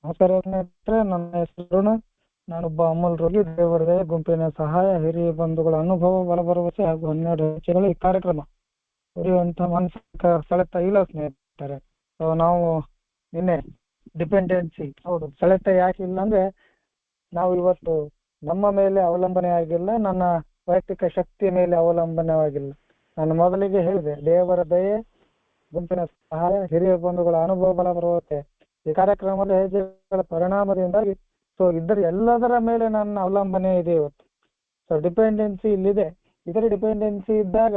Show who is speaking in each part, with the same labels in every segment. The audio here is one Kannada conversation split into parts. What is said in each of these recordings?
Speaker 1: ನಮಸ್ಕಾರ ಸ್ನೇಹಿತರೆ, ನನ್ನ ಹೆಸರು ಅರುಣ್. ನಾನೊಬ್ಬ ಅಮೂಲ್ ರೋಗಿ. ದೇವರ ಗುಂಪಿನ ಸಹಾಯ, ಹಿರಿಯ ಬಂಧುಗಳ ಅನುಭವ, ಬಲಭರವಸೆ ಹಾಗೂ 12 ಹೆಜ್ಜೆಗಳು ಈ ಕಾರ್ಯಕ್ರಮ ಉರಿಯುವಂತ ಮಾನಸಿಕ ಸೆಳೆತ ಇಲ್ಲ ಸ್ನೇಹಿತರೆ. ನಾವು ನಿನ್ನೆ ಡಿಪೆಂಡೆನ್ಸಿ, ಹೌದು, ಸೆಳೆತ ಯಾಕೆ ಇಲ್ಲ ಅಂದ್ರೆ ನಾವು ಇವತ್ತು ನಮ್ಮ ಮೇಲೆ ಅವಲಂಬನೆ ಆಗಿಲ್ಲ, ನನ್ನ ವೈಯಕ್ತಿಕ ಶಕ್ತಿಯ ಮೇಲೆ ಅವಲಂಬನೆ ಆಗಿಲ್ಲ. ನಾನು ಮೊದಲಿಗೆ ಹೇಳಿದೆ, ದೇವರ ದಯೆ, ಗುಂಪಿನ ಸಹಾಯ, ಹಿರಿಯ ಬಂಧುಗಳ ಅನುಭವ, ಬಲಭರವಸೆ ಈ ಕಾರ್ಯಕ್ರಮದ ಹೆಜ್ಜೆಗಳ ಪರಿಣಾಮದಿಂದಾಗಿ ಇದರ ಎಲ್ಲದರ ಮೇಲೆ ನನ್ನ ಅವಲಂಬನೆ ಇದೆ ಇವತ್ತು. ಡಿಪೆಂಡೆನ್ಸಿ ಇಲ್ಲಿದೆ. ಇದರ ಡಿಪೆಂಡೆನ್ಸಿ ಇದ್ದಾಗ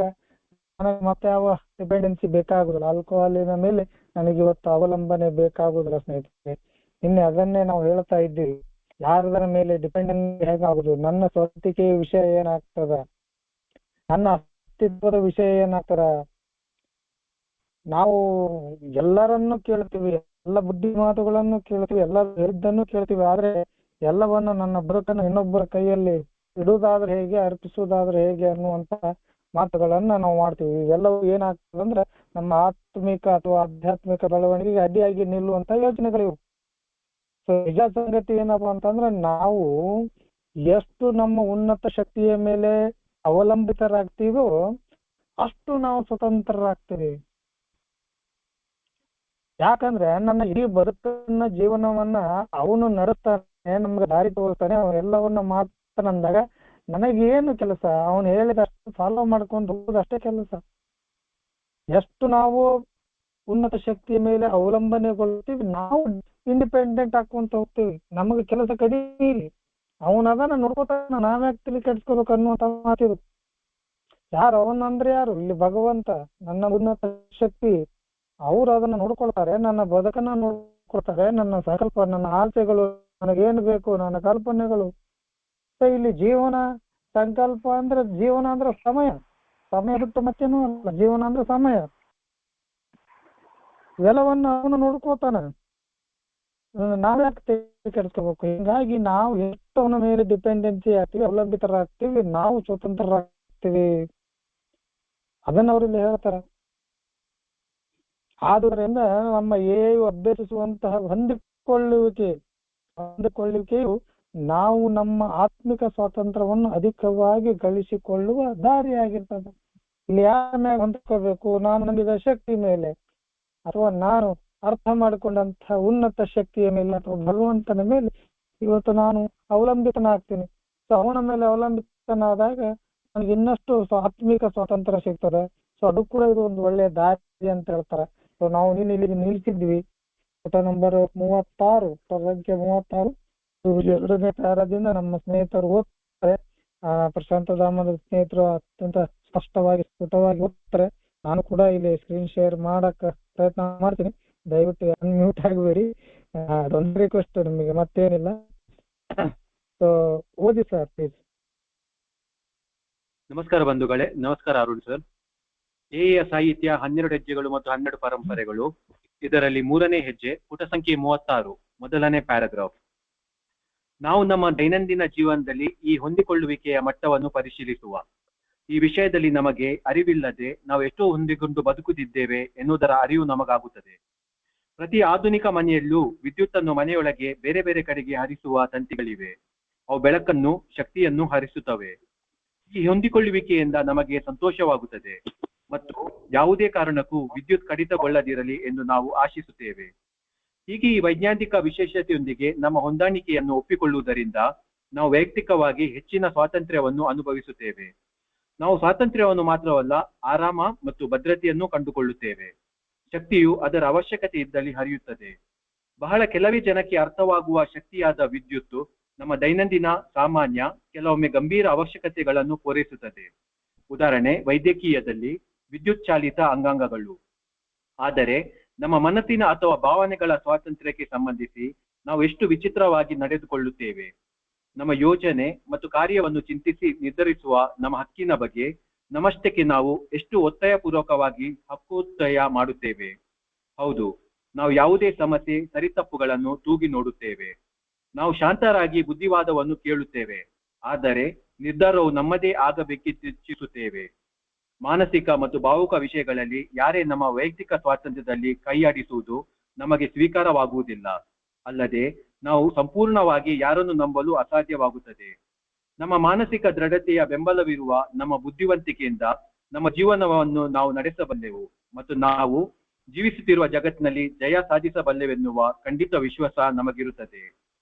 Speaker 1: ನನಗೆ ಮತ್ತೆ ಯಾವ ಡಿಪೆಂಡೆನ್ಸಿ ಬೇಕಾಗುದಿಲ್ಲ. ಆಲ್ಕೋಹಾಲಿನ ಮೇಲೆ ನನಗೆ ಇವತ್ತು ಅವಲಂಬನೆ ಬೇಕಾಗುದಿಲ್ಲ ಸ್ನೇಹಿತರೆ. ನಿನ್ನೆ ಅದನ್ನೇ ನಾವು ಹೇಳ್ತಾ ಇದ್ದೀವಿ, ಯಾರದರ ಮೇಲೆ ಡಿಪೆಂಡೆನ್ಸಿ ಹೇಗಾಗುದು, ನನ್ನ ಸ್ವಂತಿಕೆಯ ವಿಷಯ ಏನಾಗ್ತದ, ನನ್ನ ಅಸ್ತಿತ್ವದ ವಿಷಯ ಏನಾಗ್ತದ. ನಾವು ಎಲ್ಲರನ್ನು ಕೇಳ್ತೀವಿ, ಎಲ್ಲ ಬುದ್ಧಿ ಮಾತುಗಳನ್ನು ಕೇಳ್ತೀವಿ, ಎಲ್ಲ ಹೇಳಿದ್ದನ್ನು ಕೇಳ್ತೀವಿ, ಆದ್ರೆ ಎಲ್ಲವನ್ನು ನನ್ನ ಬದುಕನ್ನು ಇನ್ನೊಬ್ಬರ ಕೈಯಲ್ಲಿ ಇಡುವುದಾದ್ರೆ ಹೇಗೆ, ಅರ್ಪಿಸುವುದಾದ್ರೆ ಹೇಗೆ ಅನ್ನುವಂತ ಮಾತುಗಳನ್ನ ನಾವು ಮಾಡ್ತೀವಿ. ಇವೆಲ್ಲವೂ ಏನಾಗ್ತದೆ ಅಂದ್ರೆ ನಮ್ಮ ಆತ್ಮಿಕ ಅಥವಾ ಆಧ್ಯಾತ್ಮಿಕ ಬೆಳವಣಿಗೆಗೆ ಅಡ್ಡಿಯಾಗಿ ನಿಲ್ಲುವಂತ ಯೋಚನೆಗಳಿವು. ನಿಜ ಸಂಗತಿ ಏನಪ್ಪಾ ಅಂತಂದ್ರೆ, ನಾವು ಎಷ್ಟು ನಮ್ಮ ಉನ್ನತ ಶಕ್ತಿಯ ಮೇಲೆ ಅವಲಂಬಿತರಾಗ್ತೀವೋ ಅಷ್ಟು ನಾವು ಸ್ವತಂತ್ರರಾಗ್ತೀವಿ. ಯಾಕಂದ್ರೆ ನನ್ನ ಇಡೀ ಬದುಕನ್ನ, ಜೀವನವನ್ನ ಅವನು ನಡೆಸ್ತಾನೆ, ನಮ್ಗೆ ದಾರಿ ತೋರಿಸ್ತಾನೆ, ಅವನೆಲ್ಲವನ್ನ ಮಾತನಂದಾಗ ನನಗೇನು ಕೆಲಸ? ಅವನು ಹೇಳಿದಷ್ಟು ಫಾಲೋ ಮಾಡ್ಕೊಂಡು ಹೋಗೋದಷ್ಟೇ ಕೆಲಸ. ಎಷ್ಟು ನಾವು ಉನ್ನತ ಶಕ್ತಿಯ ಮೇಲೆ ಅವಲಂಬನೆಗೊಳ್ತೀವಿ, ನಾವು ಇಂಡಿಪೆಂಡೆಂಟ್ ಹಾಕೊಂತ ಹೋಗ್ತೀವಿ. ನಮಗೆ ಕೆಲಸ ಕಡಿಮೆ, ಅವನದನ್ನ ನೋಡ್ಕೋತಾನ, ನಾವ್ಯಾಕೆ ತಲೆ ಕೆಡ್ಸ್ಕೋಬೇಕು ಅನ್ನುವಂತ ಮಾತಿರುತ್ತೆ. ಯಾರು ಅವನಂದ್ರೆ ಯಾರು? ಇಲ್ಲಿ ಭಗವಂತ, ನನ್ನ ಉನ್ನತ ಶಕ್ತಿ. ಅವ್ರು ಅದನ್ನ ನೋಡ್ಕೊಳ್ತಾರೆ, ನನ್ನ ಬದುಕನ್ನ ನೋಡ್ಕೊಳ್ತಾರೆ, ನನ್ನ ಸಂಕಲ್ಪ, ನನ್ನ ಆಸೆಗಳು, ನನಗೇನು ಬೇಕು, ನನ್ನ ಕಲ್ಪನೆಗಳು. ಇಲ್ಲಿ ಜೀವನ ಸಂಕಲ್ಪ ಅಂದ್ರೆ, ಜೀವನ ಅಂದ್ರೆ ಸಮಯ, ಸಮಯ ಬಿಟ್ಟು ಮತ್ತೇನು ಅಲ್ಲ. ಜೀವನ ಅಂದ್ರೆ ಸಮಯ. ಇವೆಲ್ಲವನ್ನ ಅವನು ನೋಡ್ಕೋತಾನೆ, ನಾವ್ಯಾಕೆ ಕೆಡಿಸ್ಕೋಬೇಕು? ಹಿಂಗಾಗಿ ನಾವು ಎಷ್ಟು ಅವನ ಮೇಲೆ ಡಿಪೆಂಡೆನ್ಸಿ ಆಗ್ತೀವಿ, ಅವಲಂಬಿತರಾಗ್ತೀವಿ, ನಾವು ಸ್ವತಂತ್ರರಾಗ್ತೀವಿ. ಅದನ್ನ ಅವರಲ್ಲಿ ಹೇಳ್ತಾರೆ. ಆದುದರಿಂದ ನಮ್ಮ ಅಭ್ಯಸಿಸುವಂತಹ ಹೊಂದಿಕೊಳ್ಳುವಿಕೆಯು ನಾವು ನಮ್ಮ ಆತ್ಮಿಕ ಸ್ವಾತಂತ್ರ್ಯವನ್ನು ಅಧಿಕವಾಗಿ ಗಳಿಸಿಕೊಳ್ಳುವ ದಾರಿಯಾಗಿರ್ತದೆ. ಇಲ್ಲಿ ಯಾರ ಮೇಲೆ ಹೊಂದ್ಕೋಬೇಕು? ನಾನು ನಂಬಿದ ಶಕ್ತಿ ಮೇಲೆ, ಅಥವಾ ನಾನು ಅರ್ಥ ಮಾಡಿಕೊಂಡಂತಹ ಉನ್ನತ ಶಕ್ತಿಯ ಮೇಲೆ, ಅಥವಾ ಭಗವಂತನ ಮೇಲೆ ಇವತ್ತು ನಾನು ಅವಲಂಬಿತನಾಗ್ತೀನಿ. ಅವನ ಮೇಲೆ ಅವಲಂಬಿತನಾದಾಗ ನನಗೆ ಇನ್ನಷ್ಟು ಆತ್ಮಿಕ ಸ್ವಾತಂತ್ರ್ಯ ಸಿಗ್ತದೆ. ಅದು ಕೂಡ ಇದು ಒಂದು ಒಳ್ಳೆಯ ದಾರಿ ಅಂತ ಹೇಳ್ತಾರೆ. ನಾವು ಇಲ್ಲಿ ನಿಲ್ಸಿದ್ವಿ ಪುಟ ನಂಬರ್ 36, ಸಂಖ್ಯೆ 36. 2ನೇ ಪ್ಯಾರಾದಿಂದ ನಮ್ಮ ಸ್ನೇಹಿತರು ಓದ್ತಾರೆ. ಪ್ರಶಾಂತ ಧಾಮದ ಸ್ನೇಹಿತರು ಅತ್ಯಂತ ಸ್ಪಷ್ಟವಾಗಿ, ಸ್ಫುಟವಾಗಿ ಓದ್ತಾರೆ. ನಾನು ಕೂಡ ಇಲ್ಲಿ ಸ್ಕ್ರೀನ್ ಶೇರ್ ಮಾಡಕ್ ಪ್ರಯತ್ನ ಮಾಡ್ತೀನಿ. ದಯವಿಟ್ಟು ಅನ್ಮ್ಯೂಟ್ ಆಗಬೇಡಿ, ಅದೊಂದು ರಿಕ್ವೆಸ್ಟ್ ನಿಮಗೆ, ಮತ್ತೇನಿಲ್ಲ. ಓದಿ ಸರ್ ಪ್ಲೀಸ್.
Speaker 2: ನಮಸ್ಕಾರ ಬಂಧುಗಳೇ. ನಮಸ್ಕಾರ ಅರುಣ್ ಸರ್. ಏಯ ಸಾಹಿತ್ಯ 12 ಹೆಜ್ಜೆಗಳು ಮತ್ತು 12 ಪರಂಪರೆಗಳು. ಇದರಲ್ಲಿ 3ನೇ ಹೆಜ್ಜೆ, ಪುಟ ಸಂಖ್ಯೆ 36, ಮೊದಲನೇ ಪ್ಯಾರಾಗ್ರಾಫ್. ನಾವು ನಮ್ಮ ದೈನಂದಿನ ಜೀವನದಲ್ಲಿ ಈ ಹೊಂದಿಕೊಳ್ಳುವಿಕೆಯ ಮಟ್ಟವನ್ನು ಪರಿಶೀಲಿಸುವ. ಈ ವಿಷಯದಲ್ಲಿ ನಮಗೆ ಅರಿವಿಲ್ಲದೆ ನಾವು ಎಷ್ಟೋ ಹೊಂದಿಕೊಂಡು ಬದುಕುತ್ತಿದ್ದೇವೆ ಎನ್ನುವುದರ ಅರಿವು ನಮಗಾಗುತ್ತದೆ. ಪ್ರತಿ ಆಧುನಿಕ ಮನೆಯಲ್ಲೂ ವಿದ್ಯುತ್ ಅನ್ನು ಮನೆಯೊಳಗೆ ಬೇರೆ ಬೇರೆ ಕಡೆಗೆ ಹರಿಸುವ ತಂತಿಗಳಿವೆ. ಅವು ಬೆಳಕನ್ನು, ಶಕ್ತಿಯನ್ನು ಹರಿಸುತ್ತವೆ. ಈ ಹೊಂದಿಕೊಳ್ಳುವಿಕೆಯಿಂದ ನಮಗೆ ಸಂತೋಷವಾಗುತ್ತದೆ ಮತ್ತು ಯಾವುದೇ ಕಾರಣಕ್ಕೂ ವಿದ್ಯುತ್ ಕಡಿತಗೊಳ್ಳದಿರಲಿ ಎಂದು ನಾವು ಆಶಿಸುತ್ತೇವೆ. ಹೀಗೆ ಈ ವೈಜ್ಞಾನಿಕ ವಿಶೇಷತೆಯೊಂದಿಗೆ ನಮ್ಮ ಹೊಂದಾಣಿಕೆಯನ್ನು ಒಪ್ಪಿಕೊಳ್ಳುವುದರಿಂದ ನಾವು ವೈಯಕ್ತಿಕವಾಗಿ ಹೆಚ್ಚಿನ ಸ್ವಾತಂತ್ರ್ಯವನ್ನು ಅನುಭವಿಸುತ್ತೇವೆ. ನಾವು ಸ್ವಾತಂತ್ರ್ಯವನ್ನು ಮಾತ್ರವಲ್ಲ, ಆರಾಮ ಮತ್ತು ಭದ್ರತೆಯನ್ನು ಕಂಡುಕೊಳ್ಳುತ್ತೇವೆ. ಶಕ್ತಿಯು ಅದರ ಅವಶ್ಯಕತೆ ಇದ್ದಲ್ಲಿ ಹರಿಯುತ್ತದೆ. ಬಹಳ ಕೆಲವೇ ಜನಕ್ಕೆ ಅರ್ಥವಾಗುವ ಶಕ್ತಿಯಾದ ವಿದ್ಯುತ್ತು ನಮ್ಮ ದೈನಂದಿನ, ಸಾಮಾನ್ಯ, ಕೆಲವೊಮ್ಮೆ ಗಂಭೀರ ಅವಶ್ಯಕತೆಗಳನ್ನು ಪೂರೈಸುತ್ತದೆ. ಉದಾಹರಣೆ, ವೈದ್ಯಕೀಯದಲ್ಲಿ ವಿದ್ಯುತ್ ಚಾಲಿತ ಅಂಗಾಂಗಗಳು. ಆದರೆ ನಮ್ಮ ಮನಸ್ಸಿನ ಅಥವಾ ಭಾವನೆಗಳ ಸ್ವಾತಂತ್ರ್ಯಕ್ಕೆ ಸಂಬಂಧಿಸಿ ನಾವು ಎಷ್ಟು ವಿಚಿತ್ರವಾಗಿ ನಡೆದುಕೊಳ್ಳುತ್ತೇವೆ. ನಮ್ಮ ಯೋಜನೆ ಮತ್ತು ಕಾರ್ಯವನ್ನು ಚಿಂತಿಸಿ ನಿರ್ಧರಿಸುವ ನಮ್ಮ ಹಕ್ಕಿನ ಬಗ್ಗೆ ನಮ್ಮಷ್ಟಕ್ಕೆ ನಾವು ಎಷ್ಟು ಒತ್ತಾಯಪೂರ್ವಕವಾಗಿ ಹಕ್ಕೊತ್ತಾಯ ಮಾಡುತ್ತೇವೆ. ಹೌದು, ನಾವು ಯಾವುದೇ ಸಮಸ್ಯೆ, ಸರಿತಪ್ಪುಗಳನ್ನು ತೂಗಿ ನೋಡುತ್ತೇವೆ. ನಾವು ಶಾಂತರಾಗಿ ಬುದ್ಧಿವಾದವನ್ನು ಕೇಳುತ್ತೇವೆ, ಆದರೆ ನಿರ್ಧಾರವು ನಮ್ಮದೇ ಆಗಬೇಕಿಚ್ಛಿಸುತ್ತೇವೆ. ಮಾನಸಿಕ ಮತ್ತು ಭಾವುಕ ವಿಷಯಗಳಲ್ಲಿ ಯಾರೇ ನಮ್ಮ ವೈಯಕ್ತಿಕ ಸ್ವಾತಂತ್ರ್ಯದಲ್ಲಿ ಕೈಯಾಡಿಸುವುದು ನಮಗೆ ಸ್ವೀಕಾರವಾಗುವುದಿಲ್ಲ. ಅಲ್ಲದೆ ನಾವು ಸಂಪೂರ್ಣವಾಗಿ ಯಾರನ್ನು ನಂಬಲು ಅಸಾಧ್ಯವಾಗುತ್ತದೆ. ನಮ್ಮ ಮಾನಸಿಕ ದೃಢತೆಯ ಬೆಂಬಲವಿರುವ ನಮ್ಮ ಬುದ್ಧಿವಂತಿಕೆಯಿಂದ ನಮ್ಮ ಜೀವನವನ್ನು ನಾವು ನಡೆಸಬಲ್ಲೆವು ಮತ್ತು ನಾವು ಜೀವಿಸುತ್ತಿರುವ ಜಗತ್ತಿನಲ್ಲಿ ಜಯ ಸಾಧಿಸಬಲ್ಲೆವೆನ್ನುವ ಖಂಡಿತ ವಿಶ್ವಾಸ ನಮಗಿರುತ್ತದೆ.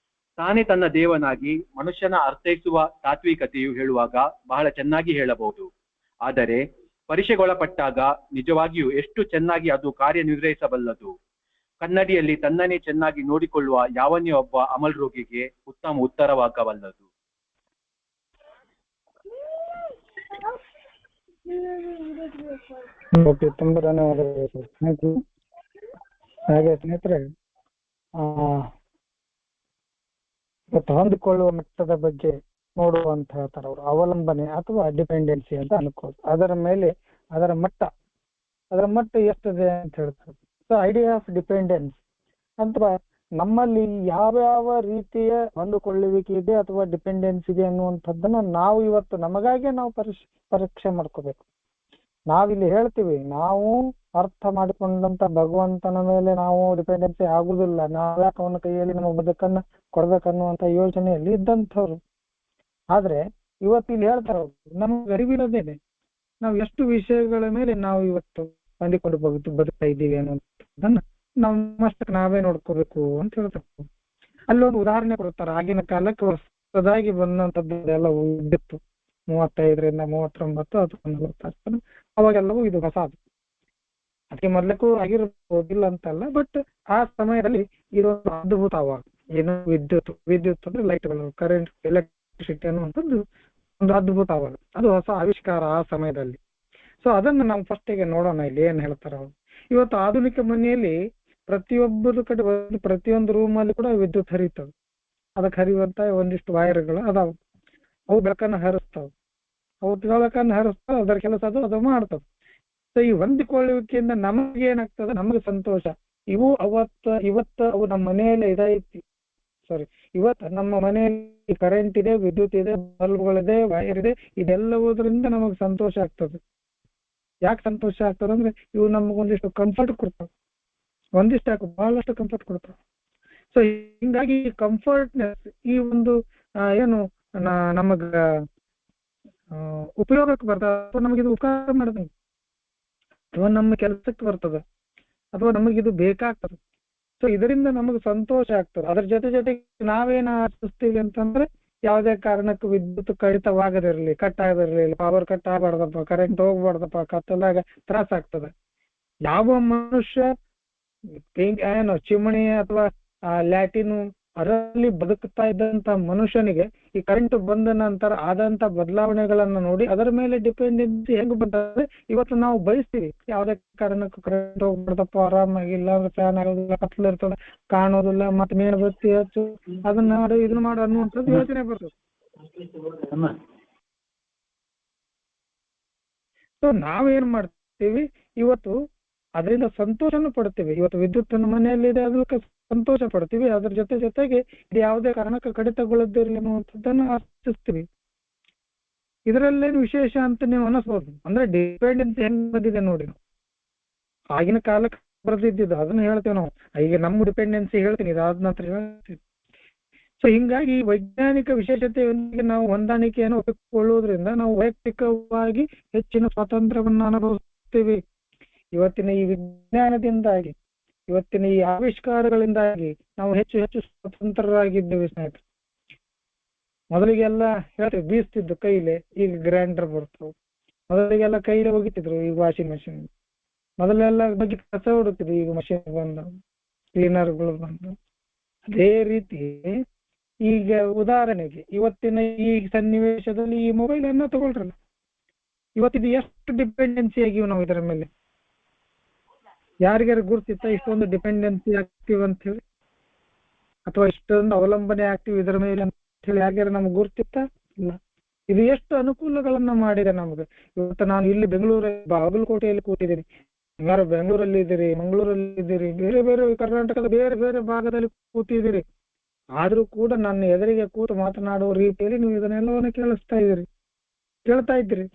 Speaker 2: ತಾನೇ ತನ್ನ ದೇವನಾಗಿ ಮನುಷ್ಯನ ಅರ್ಥೈಸುವ ತಾತ್ವಿಕತೆಯು ಹೇಳುವಾಗ ಬಹಳ ಚೆನ್ನಾಗಿ ಹೇಳಬಹುದು. ಆದರೆ ಪರೀಕ್ಷೆಗೊಳಪಟ್ಟಾಗ ನಿಜವಾಗಿಯೂ ಎಷ್ಟು ಚೆನ್ನಾಗಿ ಅದು ಕಾರ್ಯನಿರ್ವಹಿಸಬಲ್ಲದು. ಕನ್ನಡಿಯಲ್ಲಿ ತನ್ನನ್ನೇ ಚೆನ್ನಾಗಿ ನೋಡಿಕೊಳ್ಳುವ ಯಾವನೇ ಒಬ್ಬ ಅಮಲ್ ರೋಗಿಗೆ ಉತ್ತಮ ಉತ್ತರವಾಗಬಲ್ಲದು.
Speaker 1: ಓಕೆ, ತುಂಬಾ ಧನ್ಯವಾದಗಳು ಸರ್. Thank you. ಹಾಗೆ ಸ್ನೇಹಿತರೆ, ಇವತ್ತು ಹೊಂದಿಕೊಳ್ಳುವ ಮಟ್ಟದ ಬಗ್ಗೆ ನೋಡುವಂತ ಹೇಳ್ತಾರೆ ಅವರು. ಅವಲಂಬನೆ ಅಥವಾ ಡಿಪೆಂಡೆನ್ಸಿ ಅಂತ ಅನ್ಕೋದು. ಅದರ ಮಟ್ಟ ಎಷ್ಟಿದೆ ಅಂತ ಹೇಳ್ತಾರೆ. ಸೊ ಐಡಿಯಾ ಆಫ್ ಡಿಪೆಂಡೆನ್ಸ್ ಅಥವಾ ನಮ್ಮಲ್ಲಿ ಯಾವ್ಯಾವ ರೀತಿಯ ಹೊಂದಿಕೊಳ್ಳುವಿಕೆ ಇದೆ ಅಥವಾ ಡಿಪೆಂಡೆನ್ಸ್ ಇದೆ ಅನ್ನುವಂಥದ್ದನ್ನ ನಾವು ಇವತ್ತು ನಮಗಾಗೆ ನಾವು ಪರೀಕ್ಷೆ ಮಾಡ್ಕೋಬೇಕು. ನಾವಿಲ್ಲಿ ಹೇಳ್ತೀವಿ, ನಾವು ಅರ್ಥ ಮಾಡಿಕೊಂಡಂತ ಭಗವಂತನ ಮೇಲೆ ನಾವು ಡಿಪೆಂಡೆನ್ಸಿ ಆಗುದಿಲ್ಲ, ನಾವ್ಯಾಕೆ ಅವನ ಕೈಯಲ್ಲಿ ನಮ್ಮ ಬದುಕನ್ನ ಕೊಡ್ಬೇಕನ್ನುವಂತ ಯೋಚನೆಯಲ್ಲಿ ಇದ್ದಂಥವ್ರು. ಆದ್ರೆ ಇವತ್ತು ಇಲ್ಲಿ ಹೇಳ್ತಾರ, ನಮ್ಗೆ ಅರಿವಿರೋದೇನೆ ನಾವು ಎಷ್ಟು ವಿಷಯಗಳ ಮೇಲೆ ನಾವು ಇವತ್ತು ಹೊಂದಿಕೊಂಡು ಬದುಕ್ತಾ ಇದ್ದೀವಿ ಅನ್ನುವಂಥದ್ದನ್ನ ನಮ್ಮಷ್ಟಕ್ಕೆ ನಾವೇ ನೋಡ್ಕೋಬೇಕು ಅಂತ ಹೇಳ್ತಾರೆ. ಅಲ್ಲೊಂದು ಉದಾಹರಣೆ ಕೊಡ್ತಾರೆ. ಆಗಿನ ಕಾಲಕ್ಕೆ ಹೊಸದಾಗಿ ಬಂದಂಥದ್ದು ಎಲ್ಲ ಇದ್ದಿತ್ತು, 35ರಿಂದ 39 ಅಥವಾ 40 ಅವಾಗೆಲ್ಲವೂ ಇದು ಹೊಸದು. ಅದಕ್ಕೆ ಮೊದ್ಲಕ್ಕೂ ಆಗಿರ್ಬೋದಿಲ್ಲ ಅಂತಲ್ಲ, ಬಟ್ ಆ ಸಮಯದಲ್ಲಿ ಇದೊಂದು ಅದ್ಭುತ. ಅವಾಗ ಏನು ವಿದ್ಯುತ್ ಅಂದ್ರೆ ಲೈಟ್ಗಳು, ಕರೆಂಟ್, ಎಲೆಕ್ಟ್ರಿಸಿಟಿ ಅನ್ನುವಂಥದ್ದು ಒಂದು ಅದ್ಭುತ. ಅವಾಗ ಅದು ಹೊಸ ಆವಿಷ್ಕಾರ ಆ ಸಮಯದಲ್ಲಿ. ಸೊ ಅದನ್ನ ನಾವು ಫಸ್ಟಿಗೆ ನೋಡೋಣ ಇಲ್ಲಿ ಏನ್ ಹೇಳ್ತಾರ ಅವ್ರು. ಇವತ್ತು ಆಧುನಿಕ ಮನೆಯಲ್ಲಿ ಪ್ರತಿಯೊಬ್ಬರ ಕಡೆ ಪ್ರತಿಯೊಂದು ರೂಮಲ್ಲಿ ಕೂಡ ವಿದ್ಯುತ್ ಹರಿತವೆ. ಅದಕ್ಕೆ ಹರಿಯುವಂತ ಒಂದಿಷ್ಟು ವೈರ್ಗಳು ಅದಾವ. ಅವು ಬೆಳಕನ್ನು ಹರಿಸ್ತಾವ. ಅದರ ಕೆಲಸ ಅದು ಮಾಡ್ತಾವ. ಸೊ ಈ ಹೊಂದಿಕೊಳ್ಳುವಿಕೆಯಿಂದ ನಮಗೆ ಏನಾಗ್ತದೆ, ನಮಗೆ ಸಂತೋಷ. ಇವತ್ತು ಅವು ನಮ್ಮ ಮನೆಯಲ್ಲಿ ಇವತ್ತು ನಮ್ಮ ಮನೆಯಲ್ಲಿ ಕರೆಂಟ್ ಇದೆ, ವಿದ್ಯುತ್ ಇದೆ, ಬಲ್ಬ್ಗಳಿದೆ, ವೈರ್ ಇದೆ. ಇದೆಲ್ಲವುದರಿಂದ ನಮಗೆ ಸಂತೋಷ ಆಗ್ತದೆ. ಯಾಕೆ ಸಂತೋಷ ಆಗ್ತದೆ ಅಂದ್ರೆ ಇವು ನಮಗೊಂದಿಷ್ಟು ಕಂಫರ್ಟ್ ಕೊಡ್ತಾವ. ಬಹಳಷ್ಟು ಕಂಫರ್ಟ್ ಕೊಡ್ತಾವ. ಸೊ ಹಿಂಗಾಗಿ ಕಂಫರ್ಟ್ನೆಸ್ ಈ ಒಂದು ಏನು ನಮಗ ಉಪಯೋಗಕ್ಕೆ ಬರ್ತದೆ, ಅಥವಾ ನಮಗಿದು ಉಪಕಾರ ಮಾಡ್ತದೆ, ಅಥವಾ ನಮ್ಮ ಕೆಲಸಕ್ಕೆ ಬರ್ತದೆ, ಅಥವಾ ನಮಗಿದು ಬೇಕಾಗ್ತದೆ. ಸೊ ಇದರಿಂದ ನಮಗೆ ಸಂತೋಷ ಆಗ್ತದೆ. ಅದ್ರ ಜೊತೆಗೆ ನಾವೇನ ಆಶಿಸ್ತೀವಿ ಅಂತಂದ್ರೆ, ಯಾವುದೇ ಕಾರಣಕ್ಕೂ ವಿದ್ಯುತ್ ಕಡಿತವಾಗದಿರ್ಲಿ, ಕಟ್ ಆಗದಿರ್ಲಿ, ಪವರ್ ಕಟ್ ಆಗಬಾರ್ದಪ್ಪ, ಕರೆಂಟ್ ಹೋಗ್ಬಾರ್ದಪ್ಪ, ಕತ್ತಲಾಗ ತ್ರಾಸ ಆಗ್ತದೆ. ಯಾವ ಮನುಷ್ಯ ಏನು ಚಿಮಣಿ ಅಥವಾ ಲ್ಯಾಟಿನು ಅದರಲ್ಲಿ ಬದುಕ್ತಾ ಇದ್ದಂತ ಮನುಷ್ಯನಿಗೆ ಈ ಕರೆಂಟ್ ಬಂದ ನಂತರ ಆದಂತ ಬದಲಾವಣೆಗಳನ್ನ ನೋಡಿ ಅದರ ಮೇಲೆ ಡಿಪೆಂಡೆನ್ಸಿ ಹೆಂಗ್ ಬಂದ್ರೆ, ಇವತ್ತು ನಾವು ಬಯಸ್ತೀವಿ ಯಾವುದೇ ಕಾರಣಕ್ಕೂ ಕರೆಂಟ್ ಹೋಗ್ಬಾರ್ದಪ್ಪ, ಆರಾಮಾಗಿಲ್ಲ ಅಂದ್ರೆ ಫ್ಯಾನ್ ಆಗೋದಿಲ್ಲ, ಕತ್ಲ ಇರ್ತದೆ, ಕಾಣೋದಿಲ್ಲ, ಮತ್ತೆ ಮೇಣ ಬತ್ತಿ ಹಚ್ಚು, ಅದನ್ನ ಮಾಡು, ಇದನ್ನ ಮಾಡು ಅನ್ನುವಂಥದ್ದು ಯೋಚನೆ ಬರ್ತದೆ. ಸೊ ನಾವೇನ್ ಮಾಡ್ತೀವಿ, ಇವತ್ತು ಅದರಿಂದ ಸಂತೋಷನೂ ಪಡ್ತೀವಿ. ಇವತ್ತು ವಿದ್ಯುತ್ ನಮ್ಮ ಮನೆಯಲ್ಲಿದೆ, ಅದಕ್ಕೆ ಸಂತೋಷ ಪಡ್ತೀವಿ. ಅದ್ರ ಜೊತೆಗೆ ಇದು ಯಾವುದೇ ಕಾರಣಕ್ಕೆ ಕಡಿತಗೊಳ್ಳದಿರಲಿ ಅನ್ನುವಂಥದ್ದನ್ನು ಆಶಿಸ್ತೀವಿ. ಇದರಲ್ಲೇನು ವಿಶೇಷ ಅಂತ ನೀವು ಅನಿಸ್ಬೋದು. ಅಂದ್ರೆ ಡಿಪೆಂಡೆನ್ಸಿ ಹೆಂಗ್ ಬಂದಿದೆ ನೋಡಿ. ಆಗಿನ ಕಾಲಕ್ಕೆ ಬರೆದಿದ್ದು ಅದನ್ನ ಹೇಳ್ತೇವೆ ನಾವು. ಈಗ ನಮ್ಮ ಡಿಪೆಂಡೆನ್ಸಿ ಹೇಳ್ತೀನಿ, ಇದಾದ ನಂತರ ಹೇಳ್ತೀವಿ. ಸೊ ಹಿಂಗಾಗಿ ವೈಜ್ಞಾನಿಕ ವಿಶೇಷತೆಯೊಂದಿಗೆ ನಾವು ಹೊಂದಾಣಿಕೆಯನ್ನು ಒಪ್ಪಿಕೊಳ್ಳುವುದರಿಂದ ನಾವು ವೈಯಕ್ತಿಕವಾಗಿ ಹೆಚ್ಚಿನ ಸ್ವಾತಂತ್ರ್ಯವನ್ನು ಅನುಭವಿಸ್ತೀವಿ. ಇವತ್ತಿನ ಈ ವಿಜ್ಞಾನದಿಂದಾಗಿ, ಇವತ್ತಿನ ಈ ಆವಿಷ್ಕಾರಗಳಿಂದಾಗಿ ನಾವು ಹೆಚ್ಚು ಸ್ವತಂತ್ರರಾಗಿದ್ದೇವೆ ಸ್ನೇಹಿತರೆ. ಮೊದಲಿಗೆಲ್ಲ ಹೇಳ್ತೇವೆ ಬೀಸ್ತಿದ್ದು ಕೈಲೆ, ಈಗ ಗ್ರೈಂಡರ್ ಬರ್ತಾವ. ಮೊದಲಿಗೆಲ್ಲ ಕೈಲೆ ಹೋಗಿತ್ತಿದ್ರು, ಈಗ ವಾಷಿಂಗ್ ಮಷಿನ್. ಮೊದಲೆಲ್ಲ ಬಗ್ಗೆ ಕಸ ಹೊಡುತ್ತಿದ್ರು, ಈಗ ಮಷಿನ್ ಬಂದ, ಕ್ಲೀನರ್ಗಳು ಬಂದು. ಅದೇ ರೀತಿ ಈಗ ಉದಾಹರಣೆಗೆ ಇವತ್ತಿನ ಈ ಸನ್ನಿವೇಶದಲ್ಲಿ ಈ ಮೊಬೈಲ್ ಅನ್ನ ತಗೊಳ್ರಲ್ಲ, ಇವತ್ತಿದು ಎಷ್ಟು ಡಿಪೆಂಡೆನ್ಸಿ ಆಗಿವಿ ನಾವು ಇದರ ಮೇಲೆ. ಯಾರಿಗಾರು ಗುರ್ತಿತ್ತ ಇಷ್ಟೊಂದು ಡಿಪೆಂಡೆನ್ಸಿ ಆಗ್ತೀವಿ ಅಂತ ಹೇಳಿ, ಅಥವಾ ಇಷ್ಟೊಂದು ಅವಲಂಬನೆ ಆಗ್ತೀವಿ ಇದರ ಮೇಲೆ ಅಂತ ಹೇಳಿ ಯಾರ್ಯಾರು ನಮ್ಗೆ ಗುರ್ತಿತ್ತ? ಇಲ್ಲ. ಇದು ಎಷ್ಟು ಅನುಕೂಲಗಳನ್ನ ಮಾಡಿದೆ ನಮ್ಗೆ. ಇವತ್ತು ನಾನು ಇಲ್ಲಿ ಬಾಗಲಕೋಟೆಯಲ್ಲಿ ಕೂತಿದ್ದೀನಿ, ಯಾರು ಬೆಂಗಳೂರಲ್ಲಿ ಇದ್ದೀರಿ, ಮಂಗಳೂರಲ್ಲಿ ಇದ್ದೀರಿ, ಬೇರೆ ಬೇರೆ ಕರ್ನಾಟಕದ ಬೇರೆ ಬೇರೆ ಭಾಗದಲ್ಲಿ ಕೂತಿದ್ದೀರಿ. ಆದ್ರೂ ಕೂಡ ನನ್ನ ಎದುರಿಗೆ ಕೂತು ಮಾತನಾಡುವ ರೀತಿಯಲ್ಲಿ ನೀವು ಇದನ್ನೆಲ್ಲವನ್ನ ಕೇಳ್ತಾ ಇದ್ದೀರಿ.